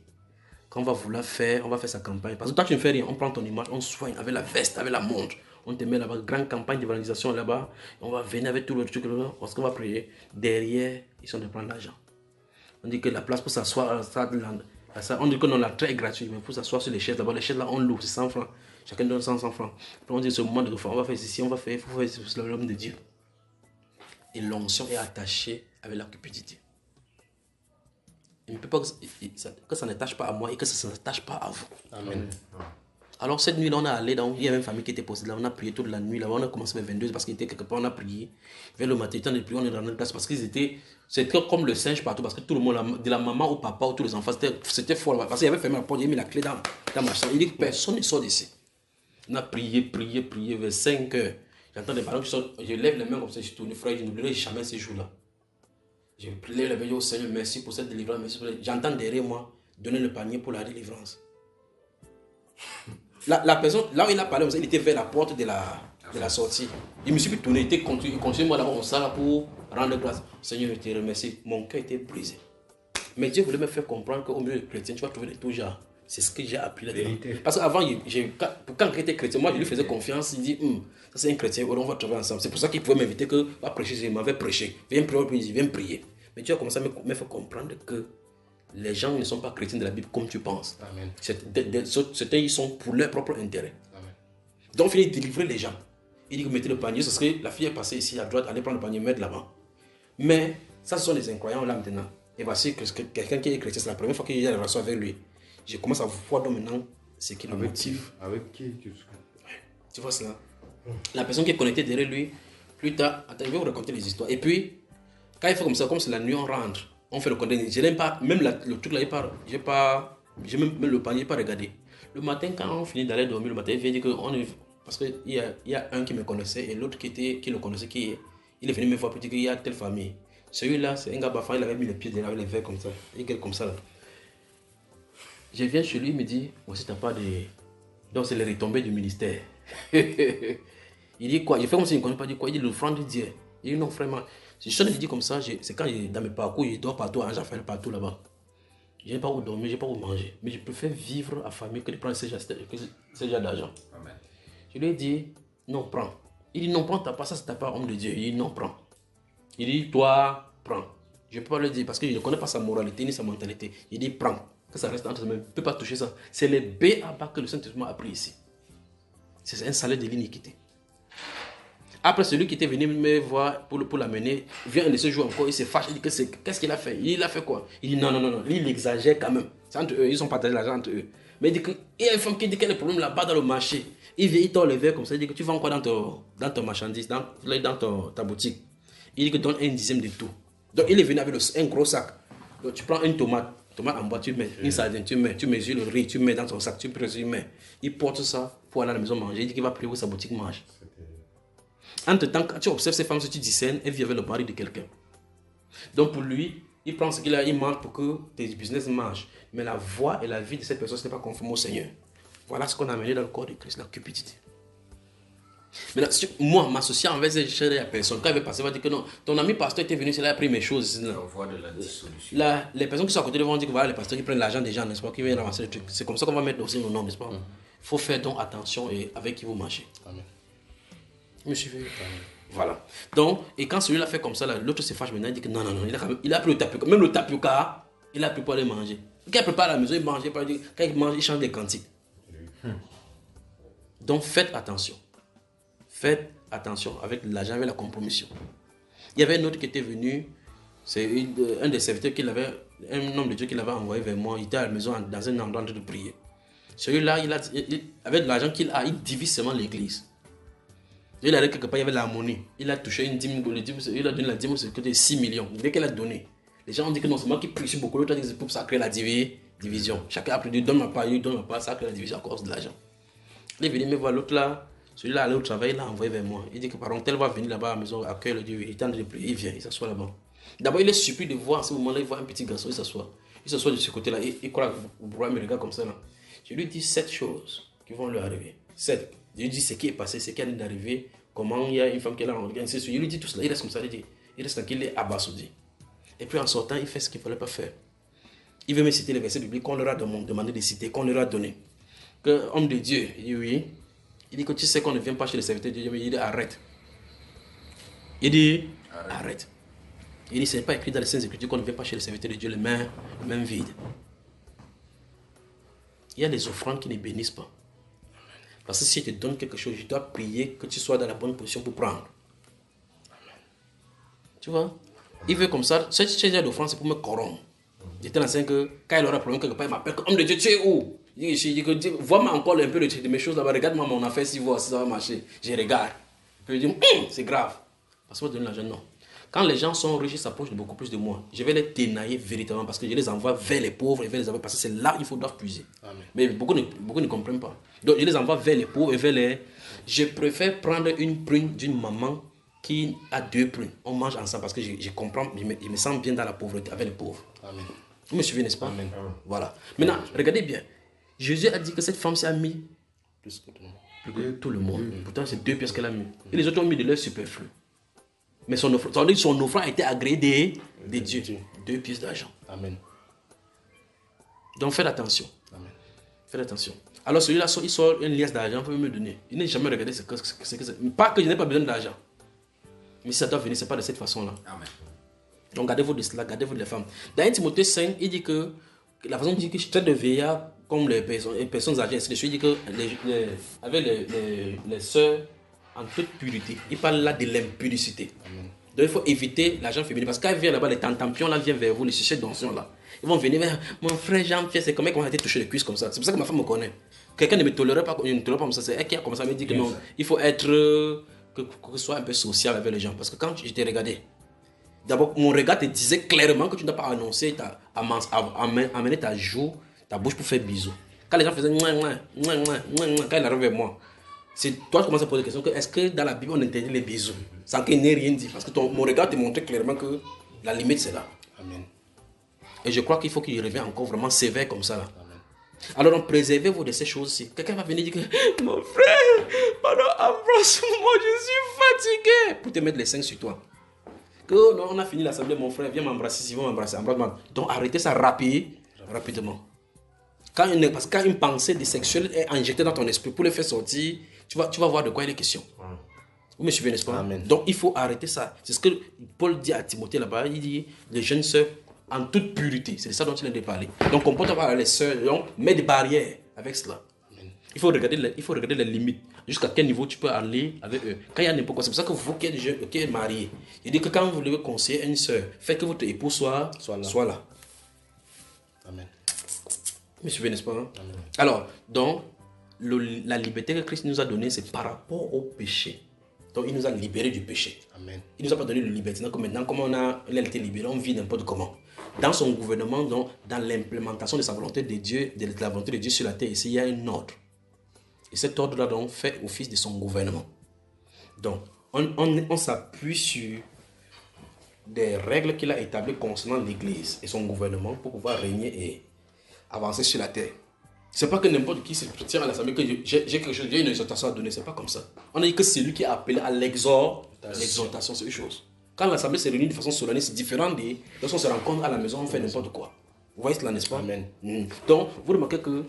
Quand on va vouloir faire, on va faire sa campagne. Parce que toi, tu ne fais rien. On prend ton image, on soigne avec la veste, avec la montre. On te met là-bas, grande campagne d'évangélisation là-bas. On va venir avec tout le truc là-bas. Parce qu'on va prier. Derrière, ils sont de prendre l'argent. On dit que la place pour s'asseoir, on dit que non, la traite est gratuite. Mais pour s'asseoir sur les chaises là-bas, les chaises là, on loue, c'est 100 francs. Chacun donne 100 francs. Puis on dit ce moment de réforme, on va faire ceci, on va faire, il faut faire l'homme de Dieu. Et l'onction est attachée avec la cupidité. Il ne peut pas que ça ne tâche pas à moi et que ça ne tâche pas à vous. Amen. Alors cette nuit-là, on est allé il y avait une famille qui était possédée là, on a prié toute la nuit là, on a commencé vers 22 parce qu'il était quelque part, on a prié. Vers le matin, temps de prier, on est dans notre classe parce qu'ils étaient, c'était comme le singe partout parce que tout le monde, de la maman au papa ou tous les enfants, c'était fort là-bas. Parce qu'il avait fermé la porte, il a mis la clé dans ma chambre. Il dit que personne ne sort d'ici. On a prié vers 5 heures. J'entends des ballons qui sortent, je lève les mains comme ça, je tourne, frère, je n'oublierai jamais ces jours-là. Je lève les mains au Seigneur, merci pour cette délivrance, merci pour... J'entends derrière moi donner le panier pour la délivrance. La personne, là où il a parlé, il était vers la porte de la sortie. Je me suis plus tourné, il était continué moi là on s'en là pour rendre grâce. Seigneur, je te remercie. Mon cœur était brisé. Mais Dieu voulait me faire comprendre qu'au milieu des chrétiens, tu vas trouver de tout genre. C'est ce que j'ai appris là-dedans. Parce qu'avant, quand j'étais chrétien, moi je lui faisais confiance. Il dit, ça c'est un chrétien, on va travailler ensemble. C'est pour ça qu'il pouvait m'inviter que va prêcher, il m'avait prêché. Viens prier, viens prier. Mais Dieu a commencé à me faire comprendre que les gens ne sont pas chrétiens de la Bible comme tu penses. Amen. Certains, ils sont pour leur propre intérêt. Amen. Donc, il dit délivrer les gens. Il dit que mettez le panier, ce serait la fille est passée ici à droite, allez prendre le panier, mettre là-bas. Mais ça, ce sont les incroyants là maintenant. Et voici que quelqu'un qui est chrétien, c'est la première fois qu'il y a une relation avec lui. Je commence à voir donc maintenant ce qui le motive. Avec qui tu vois cela? La personne qui est connectée derrière lui, plus tard, attends, je vais vous raconter les histoires. Et puis, quand il fait comme ça, comme c'est la nuit, on rentre. On fait le condamné. Je n'aime pas, même le truc là, j'ai même le panier, pas regardé. Le matin, quand on finit d'aller dormir, le matin, il vient dire que parce qu'il y a un qui me connaissait et l'autre qui le connaissait, il est venu me voir pour dire qu'il y a telle famille. Celui-là, c'est un gars bafant, il avait mis les pieds derrière les verres comme ça. Il est comme ça là. Je viens chez lui, il me dit, voici ta part de... Donc c'est les retombées du ministère. Il dit quoi? Il fait comme s'il ne connaît pas, il dit quoi? Il dit l'offrande de Dieu. Il dit non, vraiment. Si je dis comme ça, c'est quand dans mes parcours, je dors partout, j'en fais partout là-bas. Je n'ai pas où dormir, je n'ai pas où manger. Mais je préfère vivre à famille que de prendre ces gens d'argent. Je lui ai dit, non, prends. Il dit, non, prends ta part, ça c'est ta part, homme de Dieu. Il dit, non, prends. Il dit, toi, prends. Je ne peux pas le dire parce que je ne connais pas sa moralité ni sa mentalité. Il dit, prends. Que ça reste entre tes mains. Je ne peux pas toucher ça. C'est les B à bas que le Saint-Esprit a pris ici. C'est un salaire de l'iniquité. Après, celui qui était venu me voir pour l'amener, vient un de ce jour encore, il se fâche, il dit qu'est-ce qu'il a fait? Il a fait quoi? Il dit non, il exagère quand même. C'est entre eux, ils ont partagé l'argent entre eux. Mais il dit qu'il y a une femme qui dit qu'elle a un problème là-bas dans le marché. Il vient, il tord les verres comme ça, il dit que tu vends quoi dans ton marchandise, dans ta boutique. Il dit que donne un dixième de tout. Donc il est venu avec un gros sac. Donc tu prends une tomate en bois, tu mets une sardine, tu mesures le riz, tu mets dans ton sac, tu mets. Il porte ça pour aller à la maison manger. Il dit qu'il va prier où sa boutique mange. Entre-temps, quand tu observes ces femmes, si tu discernes, elles vivent avec le mari de quelqu'un. Donc pour lui, il prend ce qu'il a, il mange pour que tes business marchent. Mais la voix et la vie de cette personne, ce n'est pas conforme au Seigneur. Voilà ce qu'on a amené dans le corps de Christ, la cupidité. Maintenant, moi, m'associer avec ces personnes, quand il va passer, il va dire que non, ton ami pasteur était venu, c'est là, il a pris mes choses. La voie de la dissolution. Les personnes qui sont à côté de vont dire que voilà, les pasteurs qui prennent l'argent des gens, n'est-ce pas, qui viennent ramasser les trucs. C'est comme ça qu'on va mettre aussi nos noms, n'est-ce pas? Il faut faire donc attention et avec qui vous marchez. Amen. Vous me suivez? Voilà. Donc, et quand celui-là fait comme ça, l'autre se fâche maintenant, il dit que non, il a pris le tapioca. Même le tapioca, il a pris pour aller manger. Quand il prépare à la maison, il mange, quand il mange, il change des cantiques. Donc, faites attention. Faites attention avec l'argent, avec la compromission. Il y avait un autre qui était venu, c'est un des serviteurs un homme de Dieu qui l'avait envoyé vers moi. Il était à la maison dans un endroit de prier. Celui-là, avec l'argent qu'il a, il divise seulement l'église. Il allait quelque part, il y avait l'harmonie. Il a touché une dîme, il a donné la dîme, c'est que de 6 millions. Dès qu'il a donné, les gens ont dit que non, c'est moi qui prie beaucoup. L'autre a dit que c'est pour sacrer la divinité. Division. Chacun a pris du donne ma part, ça crée la division à cause de l'argent. Il est venu me voir l'autre là, celui-là allait au travail, il l'a envoyé vers moi. Il dit que par exemple, tel va venir là-bas à la maison, accueille le Dieu, il tente de prier, il vient, il s'assoit là-bas. D'abord, il est surpris de voir à ce moment-là, il voit un petit garçon, il s'assoit. Il s'assoit de ce côté-là, il croit que vous pourrez me regarder comme ça là. Je lui dis 7 choses qui vont lui arriver. 7. Je lui dis ce qui est passé, ce qui vient d'arriver, comment il y a une femme qui l'a organisé. Je lui dis tout cela, il reste comme ça, il reste tranquille, il est abasourdi. Et puis en sortant, il fait ce qu'il ne fallait pas faire. Il veut me citer les versets bibliques qu'on leur a demandé de citer, qu'on leur a donné. Que homme de Dieu, il dit oui. Il dit que tu sais qu'on ne vient pas chez les serviteurs de Dieu, mais il dit arrête. Il dit arrête. Il dit ce n'est pas écrit dans les Saintes Écritures qu'on ne vient pas chez les serviteurs de Dieu les mains vides. Il y a des offrandes qui ne bénissent pas. Parce que si je te donne quelque chose, je dois prier que tu sois dans la bonne position pour prendre. Tu vois? Il veut comme ça. Ce genre d'offrande, c'est pour me corrompre. J'étais l'enseigne que quand il aura un problème quelque part, il m'appelle. Homme de Dieu, tu es où? Je dis, vois-moi encore un peu de mes choses là-bas. Regarde-moi mon affaire si ça va marcher. Je regarde. Puis je dis, c'est grave. Parce que moi, donner l'argent, non. Quand les gens sont riches, ils s'approchent de beaucoup plus de moi. Je vais les ténailler véritablement parce que je les envoie vers les pauvres et vers les aveugles. Parce que c'est là qu'il faut doivent puiser. Amen. Mais beaucoup ne comprennent pas. Donc je les envoie vers les pauvres et vers les... Je préfère prendre une prune d'une maman qui a 2 prunes. On mange ensemble parce que je comprends, je me sens bien dans la pauvreté avec les pauvres. Amen. Vous me suivez, n'est-ce pas? Amen. Voilà. Maintenant, regardez bien. Jésus a dit que cette femme s'est mis plus que tout le monde. Pourtant, c'est 2 pièces qu'elle a mis. Et les autres ont mis de leur superflu. Mais son offrande a été agréée des dieux. 2 pièces d'argent. Amen. Donc faites attention. Amen. Faites attention. Alors celui-là, il sort une liasse d'argent pour me donner. Il n'a jamais regardé ce que c'est. Pas que je n'ai pas besoin d'argent. Mais si ça doit venir, ce n'est pas de cette façon-là. Amen. Donc gardez-vous de cela, gardez-vous de la femme. Dans 1 Timothée 5, il dit que la façon dit que je traite de veillard comme les personnes âgées. Il dit que avec les sœurs en toute purité. Il parle là de l'impudicité. Donc il faut éviter l'argent féminin. Parce que quand il vient là-bas, les tantampions là viennent vers vous, les chercheurs d'onction là. Ils vont venir vers mon frère Jean-Pierre, c'est comment on a été touché les cuisses comme ça. C'est pour ça que ma femme me connaît. Quelqu'un ne me tolérait pas, comme ça. C'est elle qui a commencé à me dire que non, il faut être, que ce soit un peu social avec les gens. Parce que quand je t'ai regardé, d'abord mon regard te disait clairement que tu n'as pas annoncé, amené ta joue, ta bouche pour faire bisous. Quand les gens faisaient quand il arrive vers moi, c'est toi qui commences à poser la question que est-ce que dans la Bible on interdit les bisous sans qu'il n'ait rien dit, parce que mon regard te montrait clairement que la limite c'est là. Amen. Et je crois qu'il faut qu'il revienne encore vraiment sévère comme ça là. Amen. Alors préservez-vous de ces choses-ci. Quelqu'un va venir dire que mon frère, pardon, embrasse-moi, je suis fatigué, pour te mettre les 5 sur toi. Que non, on a fini l'assemblée, mon frère, viens m'embrasser, si vous m'embrasser, embrasse-moi. Donc arrêtez ça rapidement. Parce que quand une pensée de sexuelle est injectée dans ton esprit pour le faire sortir, tu vas voir de quoi il est question. Vous me suivez, n'est-ce pas? Amen. Donc il faut arrêter ça. C'est ce que Paul dit à Timothée là-bas. Il dit les jeunes sœurs en toute pureté. C'est de ça dont il vient de parler. Donc on peut avoir les sœurs, donc mets des barrières avec cela. Amen. Il faut regarder les limites. Jusqu'à quel niveau tu peux aller avec eux. Quand il y a n'importe quoi, c'est pour ça que vous qui êtes mariés, il dit que quand vous devez conseiller une sœur, faites que votre époux soit là. Amen. Vous me suivez, n'est-ce pas? Amen. Alors, donc, la liberté que Christ nous a donnée, c'est par rapport au péché. Donc, il nous a libérés du péché. Amen. Il ne nous a pas donné de liberté. Donc, maintenant, comme on a été libéré, on vit n'importe comment. Dans son gouvernement, donc, dans l'implémentation de sa volonté de Dieu, de la volonté de Dieu sur la terre, ici, il y a un ordre. Et cet ordre-là, donc, fait office de son gouvernement. Donc, on s'appuie sur des règles qu'il a établies concernant l'Église et son gouvernement pour pouvoir régner et avancer sur la terre. C'est pas que n'importe qui se tient à l'assemblée que j'ai quelque chose, j'ai une exhortation à donner, c'est pas comme ça. On a dit que c'est lui qui a appelé à l'exhortation, c'est une chose. Quand l'assemblée se réunit de façon solennelle, c'est différent de lorsqu'on se rencontre à la maison, on fait n'importe quoi. Vous voyez cela, n'est-ce pas? Amen. Donc, vous remarquez que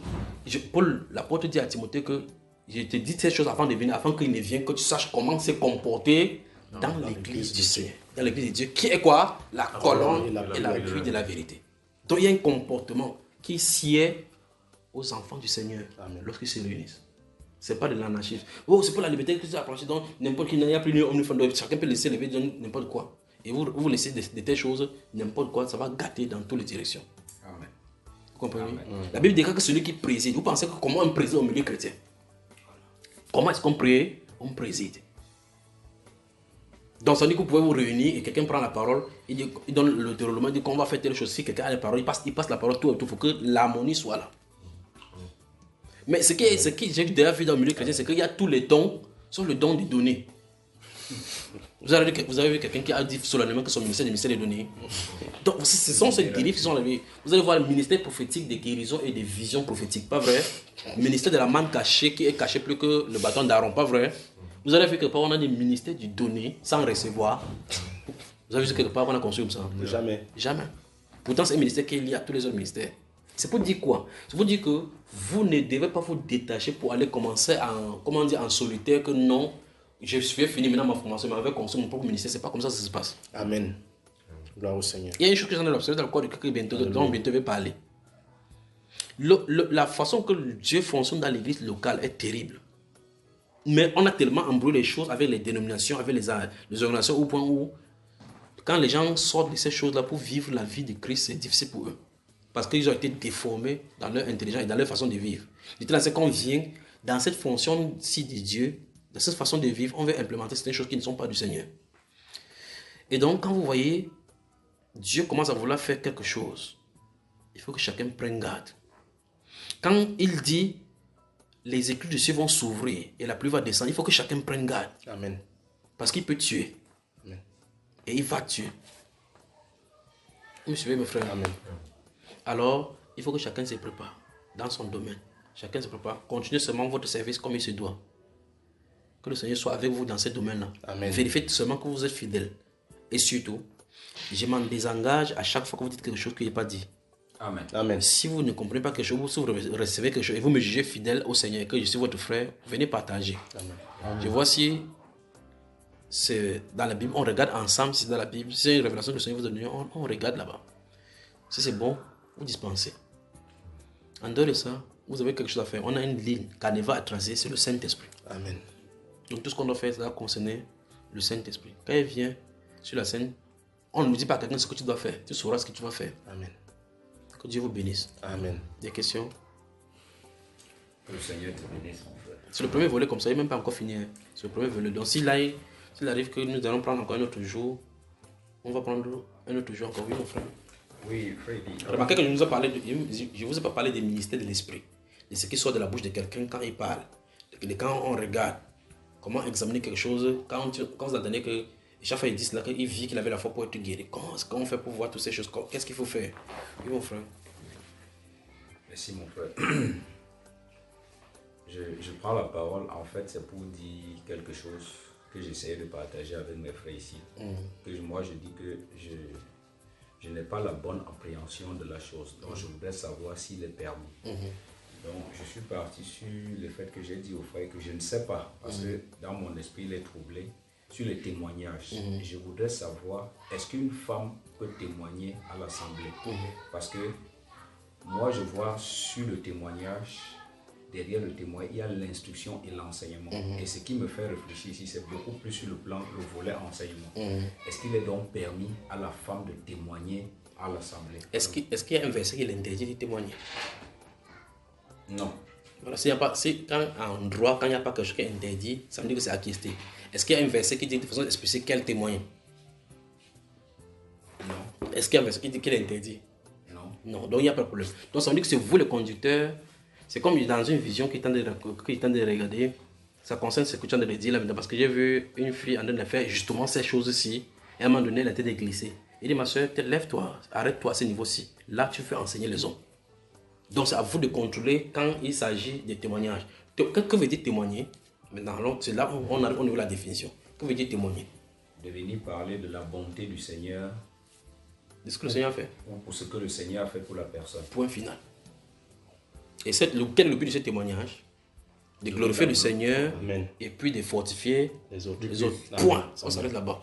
Paul, l'apôtre, dit à Timothée que je te dis ces choses avant de venir, avant qu'il ne vienne, que tu saches comment se comporter dans l'église du Seigneur. Dans l'église de Dieu, qui est quoi? La colonne et l'appui de la vérité. Donc, il y a un comportement qui sied aux enfants du Seigneur lorsqu'ils se réunissent. Ce n'est pas de l'anarchisme. Oh, c'est pour la liberté que tu as approché, donc n'importe qui n'y a plus ni homme ni femme. Chacun peut laisser lever n'importe quoi. Et vous laissez de telles choses, n'importe quoi, ça va gâter dans toutes les directions. Amen. Vous comprenez? La Bible dit que celui qui préside, vous pensez que comment on préside au milieu chrétien? Comment est-ce qu'on préside? Donc ça veut dire que vous pouvez vous réunir et quelqu'un prend la parole, il donne le déroulement, il dit qu'on va faire telle chose. Si quelqu'un a la parole, il passe la parole tout et tout. Il faut que l'harmonie soit là. Mais ce qui j'ai déjà vu dans le milieu chrétien, c'est qu'il y a tous les dons, sauf le don des données. Vous avez vu quelqu'un qui a dit solennellement que son ministère est le ministère des données. Donc ce sont ces dérives qui sont là. Vous allez voir le ministère prophétique des guérisons et des visions prophétiques, pas vrai? Le ministère de la manne cachée qui est caché plus que le bâton d'Aaron, pas vrai? Vous avez vu quelque part on a des ministères du donner sans recevoir. Vous avez vu quelque part on a construit comme ça? Jamais. Jamais. Pourtant c'est un ministère qui est lié à tous les autres ministères. C'est pour dire quoi? C'est pour dire que vous ne devez pas vous détacher pour aller commencer en solitaire que non. Je suis fini maintenant ma formation, mais avec construire mon propre ministère, c'est pas comme ça que ça se passe. Amen. Gloire au Seigneur. Il y a une chose que j'en ai observé dans le corps de quelqu'un bientôt, dont bientôt je vais parler. La façon que Dieu fonctionne dans l'église locale est terrible. Mais on a tellement embrouillé les choses avec les dénominations, avec les organisations, au point où, quand les gens sortent de ces choses-là pour vivre la vie de Christ, c'est difficile pour eux. Parce qu'ils ont été déformés dans leur intelligence et dans leur façon de vivre. C'est qu'on vient dans cette fonction-ci de Dieu, dans cette façon de vivre, on veut implémenter certaines choses qui ne sont pas du Seigneur. Et donc, quand vous voyez, Dieu commence à vouloir faire quelque chose, il faut que chacun prenne garde. Quand il dit, les écluses du ciel vont s'ouvrir et la pluie va descendre, il faut que chacun prenne garde. Amen. Parce qu'il peut tuer. Amen. Et il va tuer. Vous me suivez, mes frères? Amen. Alors, il faut que chacun se prépare dans son domaine. Chacun se prépare. Continuez seulement votre service comme il se doit. Que le Seigneur soit avec vous dans ce domaine-là. Vérifiez seulement que vous êtes fidèle. Et surtout, je m'en désengage à chaque fois que vous dites quelque chose que je n'ai pas dit. Amen. Amen. Si vous ne comprenez pas quelque chose, si vous recevez quelque chose et vous me jugez fidèle au Seigneur, que je suis votre frère, venez partager. Amen. Je vois si c'est dans la Bible, on regarde ensemble si c'est dans la Bible. Si c'est une révélation que le Seigneur vous donne, on regarde là-bas. Si c'est bon, vous dispensez. En dehors de ça, vous avez quelque chose à faire. On a une ligne, canevas à tracer, c'est le Saint-Esprit. Amen. Donc tout ce qu'on doit faire, ça doit concerner le Saint-Esprit. Quand il vient sur la scène, on ne dit pas à quelqu'un ce que tu dois faire. Tu sauras ce que tu vas faire. Amen. Que Dieu vous bénisse. Amen. Des questions? Que le Seigneur te bénisse, mon frère. C'est le premier volet comme ça, il n'est même pas encore fini. C'est le premier volet. Donc s'il arrive que nous allons prendre encore un autre jour, on va prendre un autre jour encore. Oui, mon frère. Oui, Freddy. Remarquez que je ne vous ai pas parlé des ministères de l'esprit. De ce qui sort de la bouche de quelqu'un quand il parle. De quand on regarde. Comment examiner quelque chose. Quand vous entendez que chaque fois il dit là qu'il vit qu'il avait la foi pour être guéri. Comment on fait pour voir toutes ces choses? Qu'est-ce qu'il faut faire? Oui, mon frère. Merci, mon frère. Je prends la parole, en fait, c'est pour dire quelque chose que j'essaie de partager avec mes frères ici. Moi, je dis que je n'ai pas la bonne appréhension de la chose. Donc, je voudrais savoir s'il est permis. Donc, je suis parti sur le fait que j'ai dit aux frères que je ne sais pas, parce que dans mon esprit, il est troublé, sur les témoignages. Je voudrais savoir, est-ce qu'une femme peut témoigner à l'assemblée? Parce que moi, je vois sur le témoignage, derrière le témoignage, il y a l'instruction et l'enseignement. Et ce qui me fait réfléchir ici, c'est beaucoup plus sur le plan, le volet enseignement. Est-ce qu'il est donc permis à la femme de témoigner à l'assemblée? Est-ce qu'il y a un verset qui l'interdit de témoigner? Non. Voilà, en droit, quand il n'y a pas quelque chose qui est interdit, ça veut dire que c'est acquitté. Est-ce qu'il y a un verset qui dit de façon explicite qu'elle témoigne? Non. Est-ce qu'il y a un verset qui dit qu'elle est interdit? Non. Non, donc il n'y a pas de problème. Donc ça veut dire que c'est vous le conducteur. C'est comme dans une vision qui est en train de regarder. Ça concerne ce que tu es en train de dire là maintenant. Parce que j'ai vu une fille en train de faire justement ces choses-ci. Et à un moment donné, elle a été glissée. Il dit, ma soeur, lève-toi, arrête-toi à ce niveau-ci. Là, tu fais enseigner les hommes. Donc c'est à vous de contrôler quand il s'agit de témoignages. Que veut dire témoigner? Maintenant, c'est là où on arrive au niveau de la définition. Que veut dire témoigner? De venir parler de la bonté du Seigneur. De ce que le Seigneur a fait. Ou pour ce que le Seigneur a fait pour la personne. Point final. Et quel est le but de ce témoignage? De glorifier le Seigneur. Amen. Et puis de fortifier les autres. Amen. Point. On s'arrête là-bas.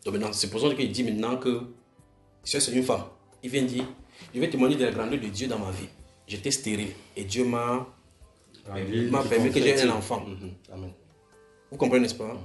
Donc maintenant, c'est pour ça qu'il dit maintenant que si c'est une femme, il vient dire, je vais témoigner de la grandeur de Dieu dans ma vie. J'étais stérile et Dieu m'a permis que j'ai un enfant. Amen. Vous comprenez, n'est-ce pas?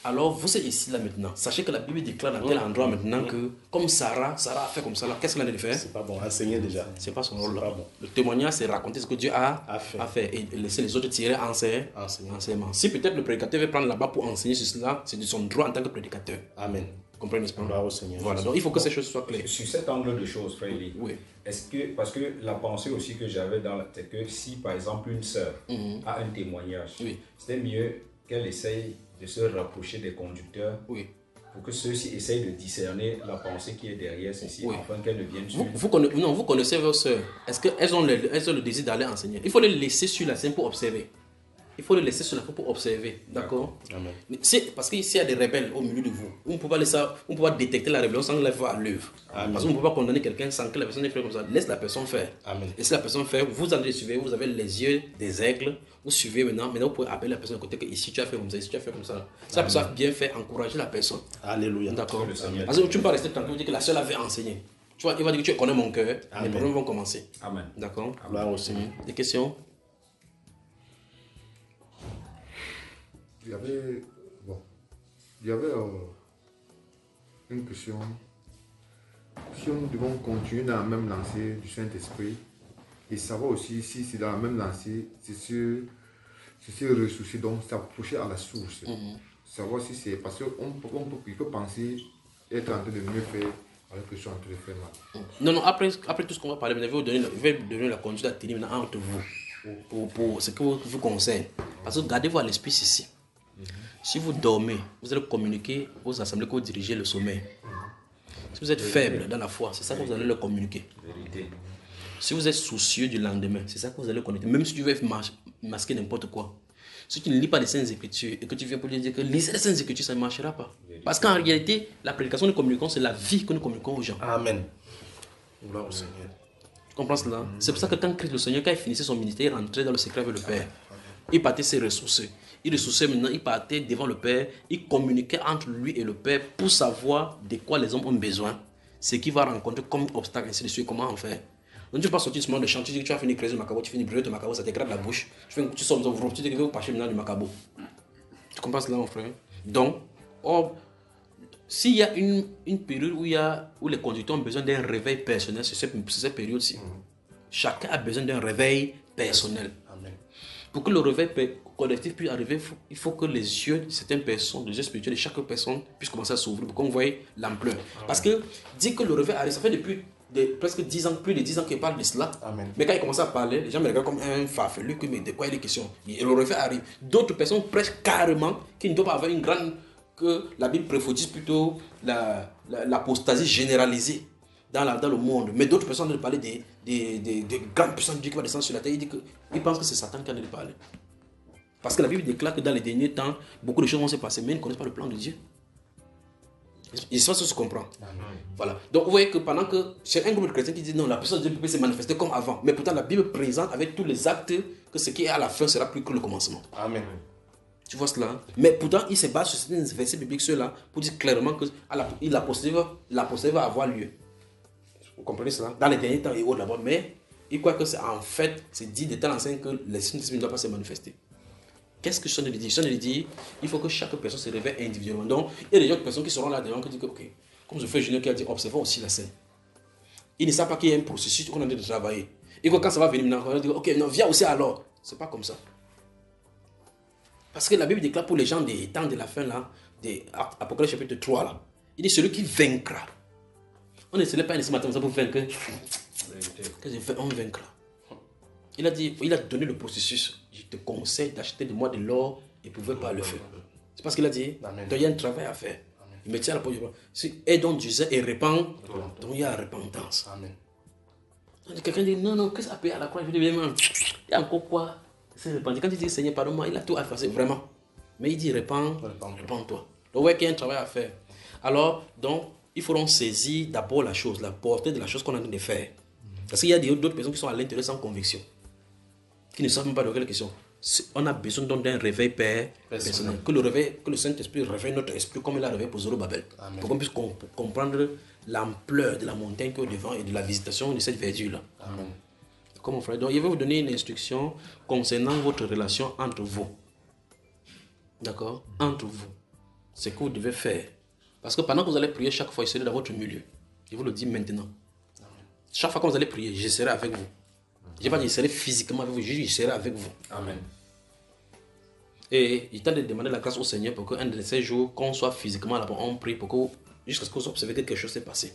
Alors, vous êtes ici, là, maintenant. Sachez que la Bible déclare dans tel endroit maintenant que, comme Sarah a fait comme ça, là, qu'est-ce qu'elle a de faire? C'est pas bon, enseigner déjà. C'est pas son rôle, là. Pas bon. Le témoignage, c'est raconter ce que Dieu a fait. Et laisser les autres tirer enseignement. Si peut-être le prédicateur veut prendre là-bas pour enseigner sur cela, c'est de son droit en tant que prédicateur. Amen. Comprenez-ce pas? Gloire au Seigneur. Voilà, donc il faut que ces choses soient claires. Sur cet angle de choses, Frère Eli, Oui. est-ce que, parce que la pensée aussi que j'avais dans la tête, que si par exemple une sœur a un témoignage, Oui. c'était mieux qu'elle essaye de se rapprocher des conducteurs Oui. pour que ceux-ci essayent de discerner la pensée qui est derrière ceci, Oui. afin qu'elles ne viennent sur. Vous connaissez vos sœurs. Est-ce qu'elles ont le désir d'aller enseigner? Il faut les laisser sur la scène pour observer. Il faut les laisser sur la scène pour observer. D'accord? Amen. Parce qu'il y a des rebelles au milieu de vous. On ne peut pas détecter la rébellion sans la voir à l'œuvre. Parce qu'on ne peut pas condamner quelqu'un sans que la personne ait fait comme ça. Laisse la personne faire. Amen. Et si la personne fait, vous allez suivre, vous avez les yeux des aigles, vous suivez maintenant. Maintenant, vous pouvez appeler la personne à côté que ici tu as fait comme ça, ici tu as fait comme ça. Si la personne a bien fait, encourager la personne. Alléluia. D'accord? Parce que tu ne peux pas rester tranquille, dire que la seule avait enseigné. Tu vois, il va dire que tu connais mon cœur, les problèmes vont commencer. Amen. D'accord? Gloire au Seigneur. Des questions? Il y avait une question. Si nous devons continuer dans la même lancée du Saint-Esprit et savoir aussi si c'est dans la même lancée, c'est se ressourcer, donc s'approcher à la source. Savoir si c'est parce qu'on peut penser être en train de mieux faire alors que je suis en train de faire mal. Non, après tout ce qu'on va parler, je vais vous donner la conduite à tenir maintenant entre vous pour ce que vous concerne. Parce que gardez-vous à l'esprit ici. Si vous dormez, vous allez communiquer aux assemblées que vous dirigez le sommeil. Si vous êtes faible dans la foi, c'est ça que vous allez leur communiquer. Vérité. Si vous êtes soucieux du lendemain, c'est ça que vous allez connecter. Même si tu veux masquer n'importe quoi. Si tu ne lis pas les Saintes Écritures et que tu viens pour lui dire que lisez les Saintes Écritures, ça ne marchera pas. Parce qu'en réalité, la prédication que nous communiquons, c'est la vie que nous communiquons aux gens. Amen. Gloire au Seigneur. Tu comprends cela? C'est pour ça que quand Christ le Seigneur, quand il finissait son ministère, il rentrait dans le secret avec le Père. Il partait se ressourcer. Il ressourçait maintenant, il partait devant le Père, il communiquait entre lui et le Père pour savoir de quoi les hommes ont besoin, ce qu'il va rencontrer comme obstacle, ainsi de suite, comment en faire. Donc tu ne peux pas sortir ce moment de chant, tu dis que tu as fini de creuser le macabo, tu finis de brûler ton macabo, ça t'écrase la bouche, tu sors dans le tu dis que vous passer maintenant du macabo. Tu comprends cela, mon frère? Donc, s'il y a une période où les conducteurs ont besoin d'un réveil personnel, c'est cette période-ci. Chacun a besoin d'un réveil personnel. Amen. Pour que le réveil collectif puisse arriver, il faut que les yeux de certaines personnes, les yeux spirituels de chaque personne puissent commencer à s'ouvrir pour qu'on voie l'ampleur. Parce que dire que le réveil arrive, ça fait depuis presque 10 ans, plus de 10 ans qu'il parle de cela. Amen. Mais quand il commence à parler, les gens me regardent comme un farfelu, mais de quoi il est question? Et le réveil arrive. D'autres personnes prêchent carrément qu'il ne doit pas avoir une grande... que la Bible préfodise plutôt l'apostasie généralisée dans le monde. Mais d'autres personnes ont parlé des grandes puissances de Dieu qui vont descendre sur la terre. Ils pensent que c'est Satan qui en a parlé. Parce que la Bible déclare que dans les derniers temps, beaucoup de choses vont se passer, mais ils ne connaissent pas le plan de Dieu. Il se comprend. Voilà. Donc vous voyez que pendant que c'est un groupe de chrétiens qui dit non, la puissance de Dieu peut se manifester comme avant. Mais pourtant la Bible présente avec tous les actes que ce qui est à la fin sera plus que le commencement. Amen. Tu vois cela? Mais pourtant, il se base sur certains versets bibliques ceux-là pour dire clairement que l'apostasie va avoir lieu. Vous comprenez cela? Dans les derniers temps et autres d'abord. Mais il croit que c'est en fait, c'est dit de telle enseigne que l'Esprit ne doit pas se manifester. Qu'est-ce que je suis en train de dire? Je suis en train de dire il faut que chaque personne se réveille individuellement. Donc, il y a des autres personnes qui seront là devant qui disent que, ok, comme ce frère Junior qui a dit, observons aussi la scène. Il ne sait pas qu'il y a un processus qu'on est en train de travailler. Et que quand ça va venir maintenant, on va dire, ok, non, viens aussi alors. C'est pas comme ça. Parce que la Bible déclare pour les gens des temps de la fin, là, des Apocalypse chapitre 3, là, il dit celui qui vaincra. On ne se lève pas ce matin pour vaincre. On vaincra. Il a dit, il a donné le processus. Je te conseille d'acheter de moi de l'or éprouvé par le feu. C'est parce qu'il a dit. Amen. Donc il y a un travail à faire. Il me tient à la porte. Et donc Dieu et répand. Donc il y a la repentance. Amen. Donc quelqu'un dit non, qu'est-ce qu'on a payé à la croix? Je dis, il y a encore quoi? C'est répandu. Quand il dit Seigneur, pardonne-moi, il a tout effacé, vraiment. Mais il dit répands-toi. Donc vous voyez qu'il y a un travail à faire. Alors, donc, il faudra saisir d'abord la chose, la portée de la chose qu'on est en train de faire. Parce qu'il y a d'autres personnes qui sont à l'intérieur sans conviction, qui ne savent même pas de quelle question. On a besoin d'un réveil personnel. Que le Saint-Esprit réveille notre esprit comme il a réveillé pour Zorobabel. Pour qu'on puisse comprendre l'ampleur de la montagne qui est au devant et de la visitation de cette verdure-là. Amen. Comme mon frère. Donc, il va vous donner une instruction concernant votre relation entre vous. D'accord? Entre vous. ce que vous devez faire. Parce que pendant que vous allez prier, chaque fois, il serait dans votre milieu. Je vous le dis maintenant. Chaque fois que vous allez prier, je serai avec vous. Je ne vais pas dire je serai physiquement avec vous, je dis je serai avec vous. Amen. Et il tente de demander la grâce au Seigneur pour qu'un de ces jours, qu'on soit physiquement là-bas, on prie pour que, jusqu'à ce que vous observez que quelque chose s'est passé.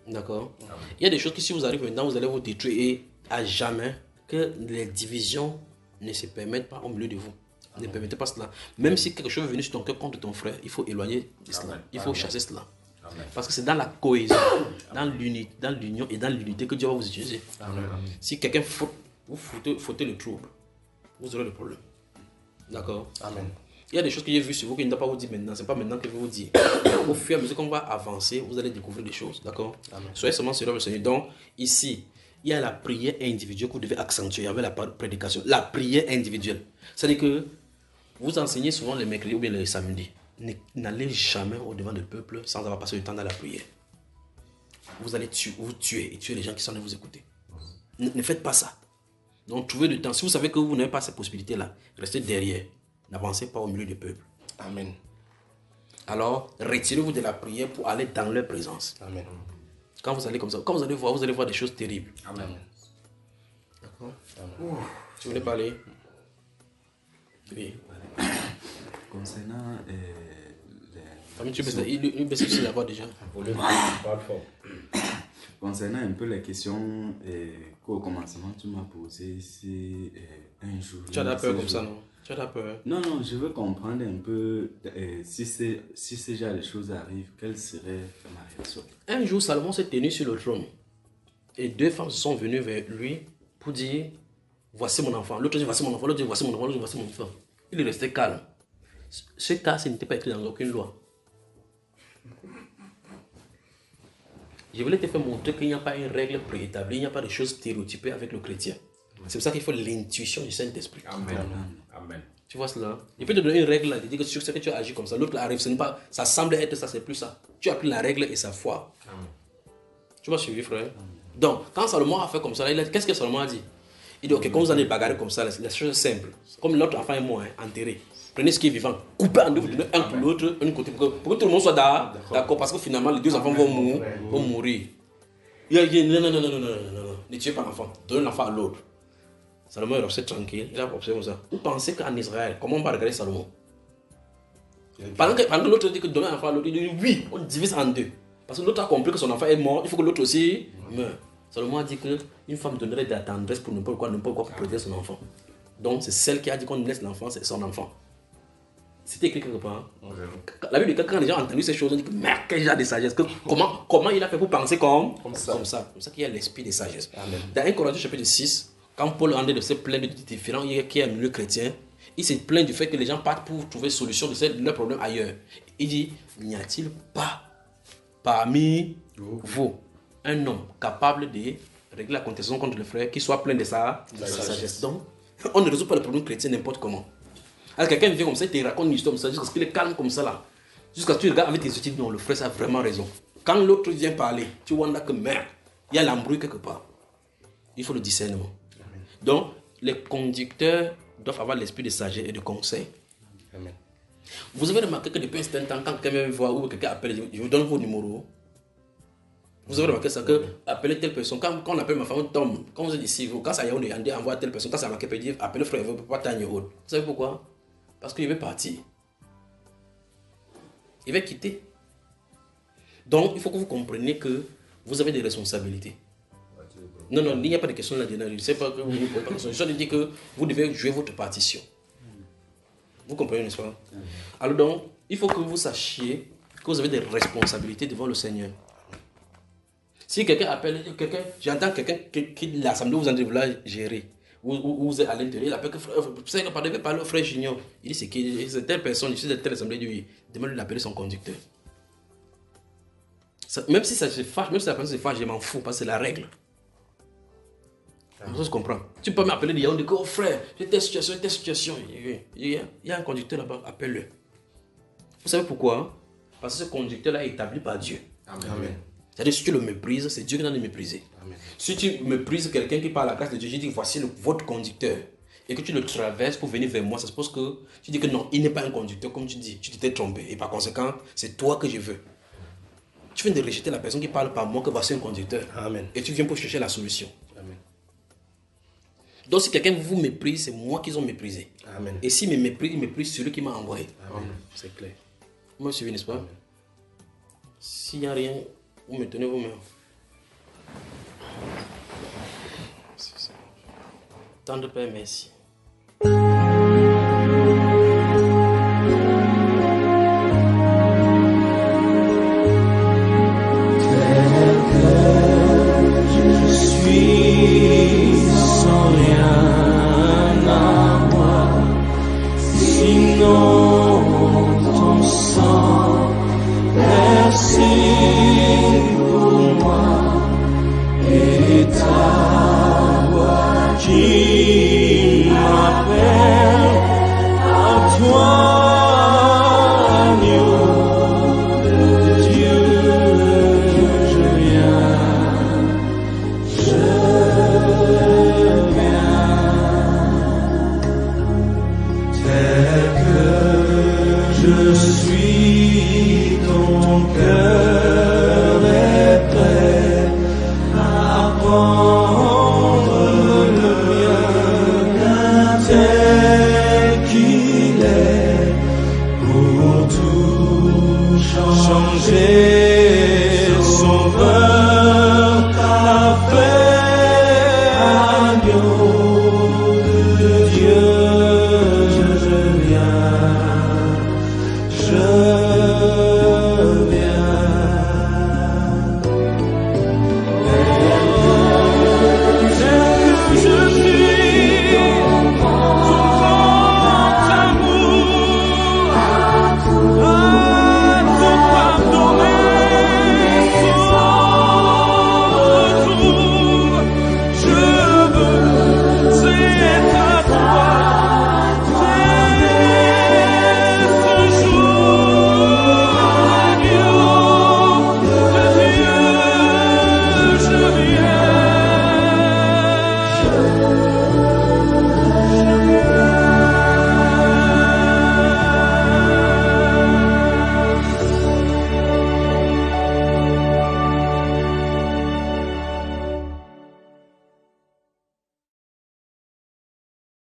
D'accord? Il y a des choses que si vous arrivez maintenant, vous allez vous détruire et à jamais que les divisions ne se permettent pas au milieu de vous. Ne permettez pas cela. Même si quelque chose est venu sur ton cœur contre ton frère, il faut éloigner de cela. Amen. Il faut chasser cela. Amen. Parce que c'est dans la cohésion, dans l'union et dans l'unité que Dieu va vous utiliser. Amen. Si quelqu'un faute, vous fautez le trouble, vous aurez le problème. D'accord? Amen. Il y a des choses que j'ai vues sur vous que je ne dois pas vous dire maintenant. Ce n'est pas maintenant que je vais vous dire. Au fur et à mesure qu'on va avancer, vous allez découvrir des choses. D'accord? Soyez seulement sur le Seigneur. Donc, ici, il y a la prière individuelle que vous devez accentuer avec la prédication. La prière individuelle. C'est-à-dire que vous enseignez souvent les mercredis ou bien les samedis. N'allez jamais au-devant du peuple sans avoir passé du temps dans la prière. Vous allez vous tuer et tuer les gens qui sont en train de vous écouter. Ne faites pas ça. Donc, trouvez du temps. Si vous savez que vous n'avez pas cette possibilité-là, restez derrière. N'avancez pas au milieu du peuple. Amen. Alors, retirez-vous de la prière pour aller dans leur présence. Amen. Quand vous allez comme ça, quand vous allez voir des choses terribles. Amen. D'accord? Tu voulais parler? Oui. Concernant Tu baisses aussi la voix déjà. Parle fort. concernant un peu les questions qu'au commencement tu m'as posées, c'est un jour. Tu as peur comme ça, non? Tu as peur? Non, je veux comprendre un peu si ce genre de choses arrivent, quelle serait ma réaction. Un jour, Salomon s'est tenu sur le trône et deux femmes sont venues vers lui pour dire voici mon enfant. L'autre dit voici mon enfant, l'autre dit voici mon enfant, l'autre dit voici mon enfant. Il est resté calme. Ce cas, ce n'était pas écrit dans aucune loi. Je voulais te faire montrer qu'il n'y a pas une règle préétablie, il n'y a pas de choses stéréotypées avec le chrétien. C'est pour ça qu'il faut l'intuition du Saint-Esprit. Amen. Amen. Tu vois cela? Il peut te donner une règle là, il dit que sur ce que tu as agi comme ça, l'autre arrive, ce n'est pas, ça semble être ça, c'est plus ça. Tu as pris la règle et ça foi. Tu m'as suivi, frère? Donc, quand Salomon a fait comme ça, qu'est-ce que Salomon a dit? Il dit, ok, quand vous allez bagarrer comme ça, la chose est simple. Comme l'autre enfant est mort, enterré. Prenez ce qui est vivant, coupez en deux, vous donnez un pour l'autre, un côté, pour que tout le monde soit d'accord, parce que finalement, les deux enfants vont mourir. Il a dit, non, ne tuez pas l'enfant, donnez l'enfant à l'autre. Salomon est resté tranquille, il a observé comme ça. Vous pensez qu'en Israël, comment on va regarder Salomon? Pendant que l'autre dit que donner l'enfant à l'autre, il dit oui, on divise en deux. Parce que l'autre a compris que son enfant est mort, il faut que l'autre aussi meure. Salomon a dit qu'une femme donnerait de la tendresse pour n'importe quoi pour protéger son enfant. Donc c'est celle qui a dit qu'on laisse l'enfant, c'est son enfant. C'était écrit quelque part. La Bible dit que quand les gens ont entendu ces choses, on dit que merde, quel genre de sagesse. Comment il a fait pour penser comme ça? C'est pour ça qu'il y a l'esprit de sagesse. Amen. Dans 1 Corinthiens chapitre 6, quand Paul rendait de se plaindre de différents qui est un milieu chrétien, il se plaint du fait que les gens partent pour trouver solution de leurs problèmes ailleurs. Il dit, n'y a-t-il pas parmi vous un homme capable de régler la contestation contre le frère qui soit plein de sa sagesse? Donc, on ne résout pas le problème chrétien n'importe comment. Alors quelqu'un vient comme ça, il te raconte une histoire comme ça, jusqu'à ce qu'il est calme comme ça là. Jusqu'à ce que tu regardes avec tes yeux, tu dis non, le frère ça a vraiment raison. Quand l'autre vient parler, tu vois là que merde, il y a l'embrouille quelque part. Il faut le discernement. Donc, les conducteurs doivent avoir l'esprit de sagesse et de conseil. Amen. Vous avez remarqué que depuis un certain temps, quand quelqu'un voit ou quelqu'un appelle, je vous donne vos numéros. Vous avez remarqué ça, que appeler telle personne, quand on appelle ma femme Tom, quand vous êtes ici, quand ça y est, on dit envoie telle personne, quand ça marque, peut dire appelez frère, vous ne pouvez pas t'en autre. Vous savez pourquoi? Parce qu'il veut partir. Il va quitter. Donc, il faut que vous compreniez que vous avez des responsabilités. Non, il n'y a pas de question là-dedans. Je ne sais pas que vous ne posez pas de question. Je dis que vous devez jouer votre partition. Vous comprenez, n'est-ce pas? Alors donc, il faut que vous sachiez que vous avez des responsabilités devant le Seigneur. Si quelqu'un appelle, j'entends quelqu'un qui l'assemblée vous en dit, vous la gérer. Vous êtes à l'intérieur, il appelle que frère, vous savez que parler au frère Junior. Il dit, c'est telle personne, ici, c'est telle assemblée, il demande de l'appeler son conducteur. Même si ça se fâche, même si la personne se fâche, je m'en fous, parce que c'est la règle. Je comprends. Tu peux m'appeler des gens, on dit, oh frère, j'ai telle situation. Il y a un conducteur là-bas, appelle-le. Vous savez pourquoi? Parce que ce conducteur-là est établi par Dieu. Amen. C'est-à-dire, si tu le méprises, c'est Dieu qui doit le mépriser. Amen. Si tu méprises quelqu'un qui parle à la grâce de Dieu, je dis, voici votre conducteur. et que tu le traverses pour venir vers moi, ça suppose que tu dis que non, il n'est pas un conducteur, comme tu dis, tu t'étais trompé. Et par conséquent, c'est toi que je veux. Tu viens de rejeter la personne qui parle par moi que voici un conducteur. Amen. Et tu viens pour chercher la solution. Amen. Donc si quelqu'un vous méprise, c'est moi qu'ils ont méprisé. Amen. Et s'il me méprise, il méprise celui qui m'a envoyé. Amen. C'est clair. Vous me suivez, n'est-ce pas? S'il n'y a rien, vous me tenez vous-même. Tendre Père, merci. Je suis sans rien à moi, sinon ton sang. Merci pour moi et ta voix qui m'appelle à toi, agneau de Dieu. Je viens, tel que je suis, ton cœur est prêt à prendre le mien tel qu'il est pour tout changer.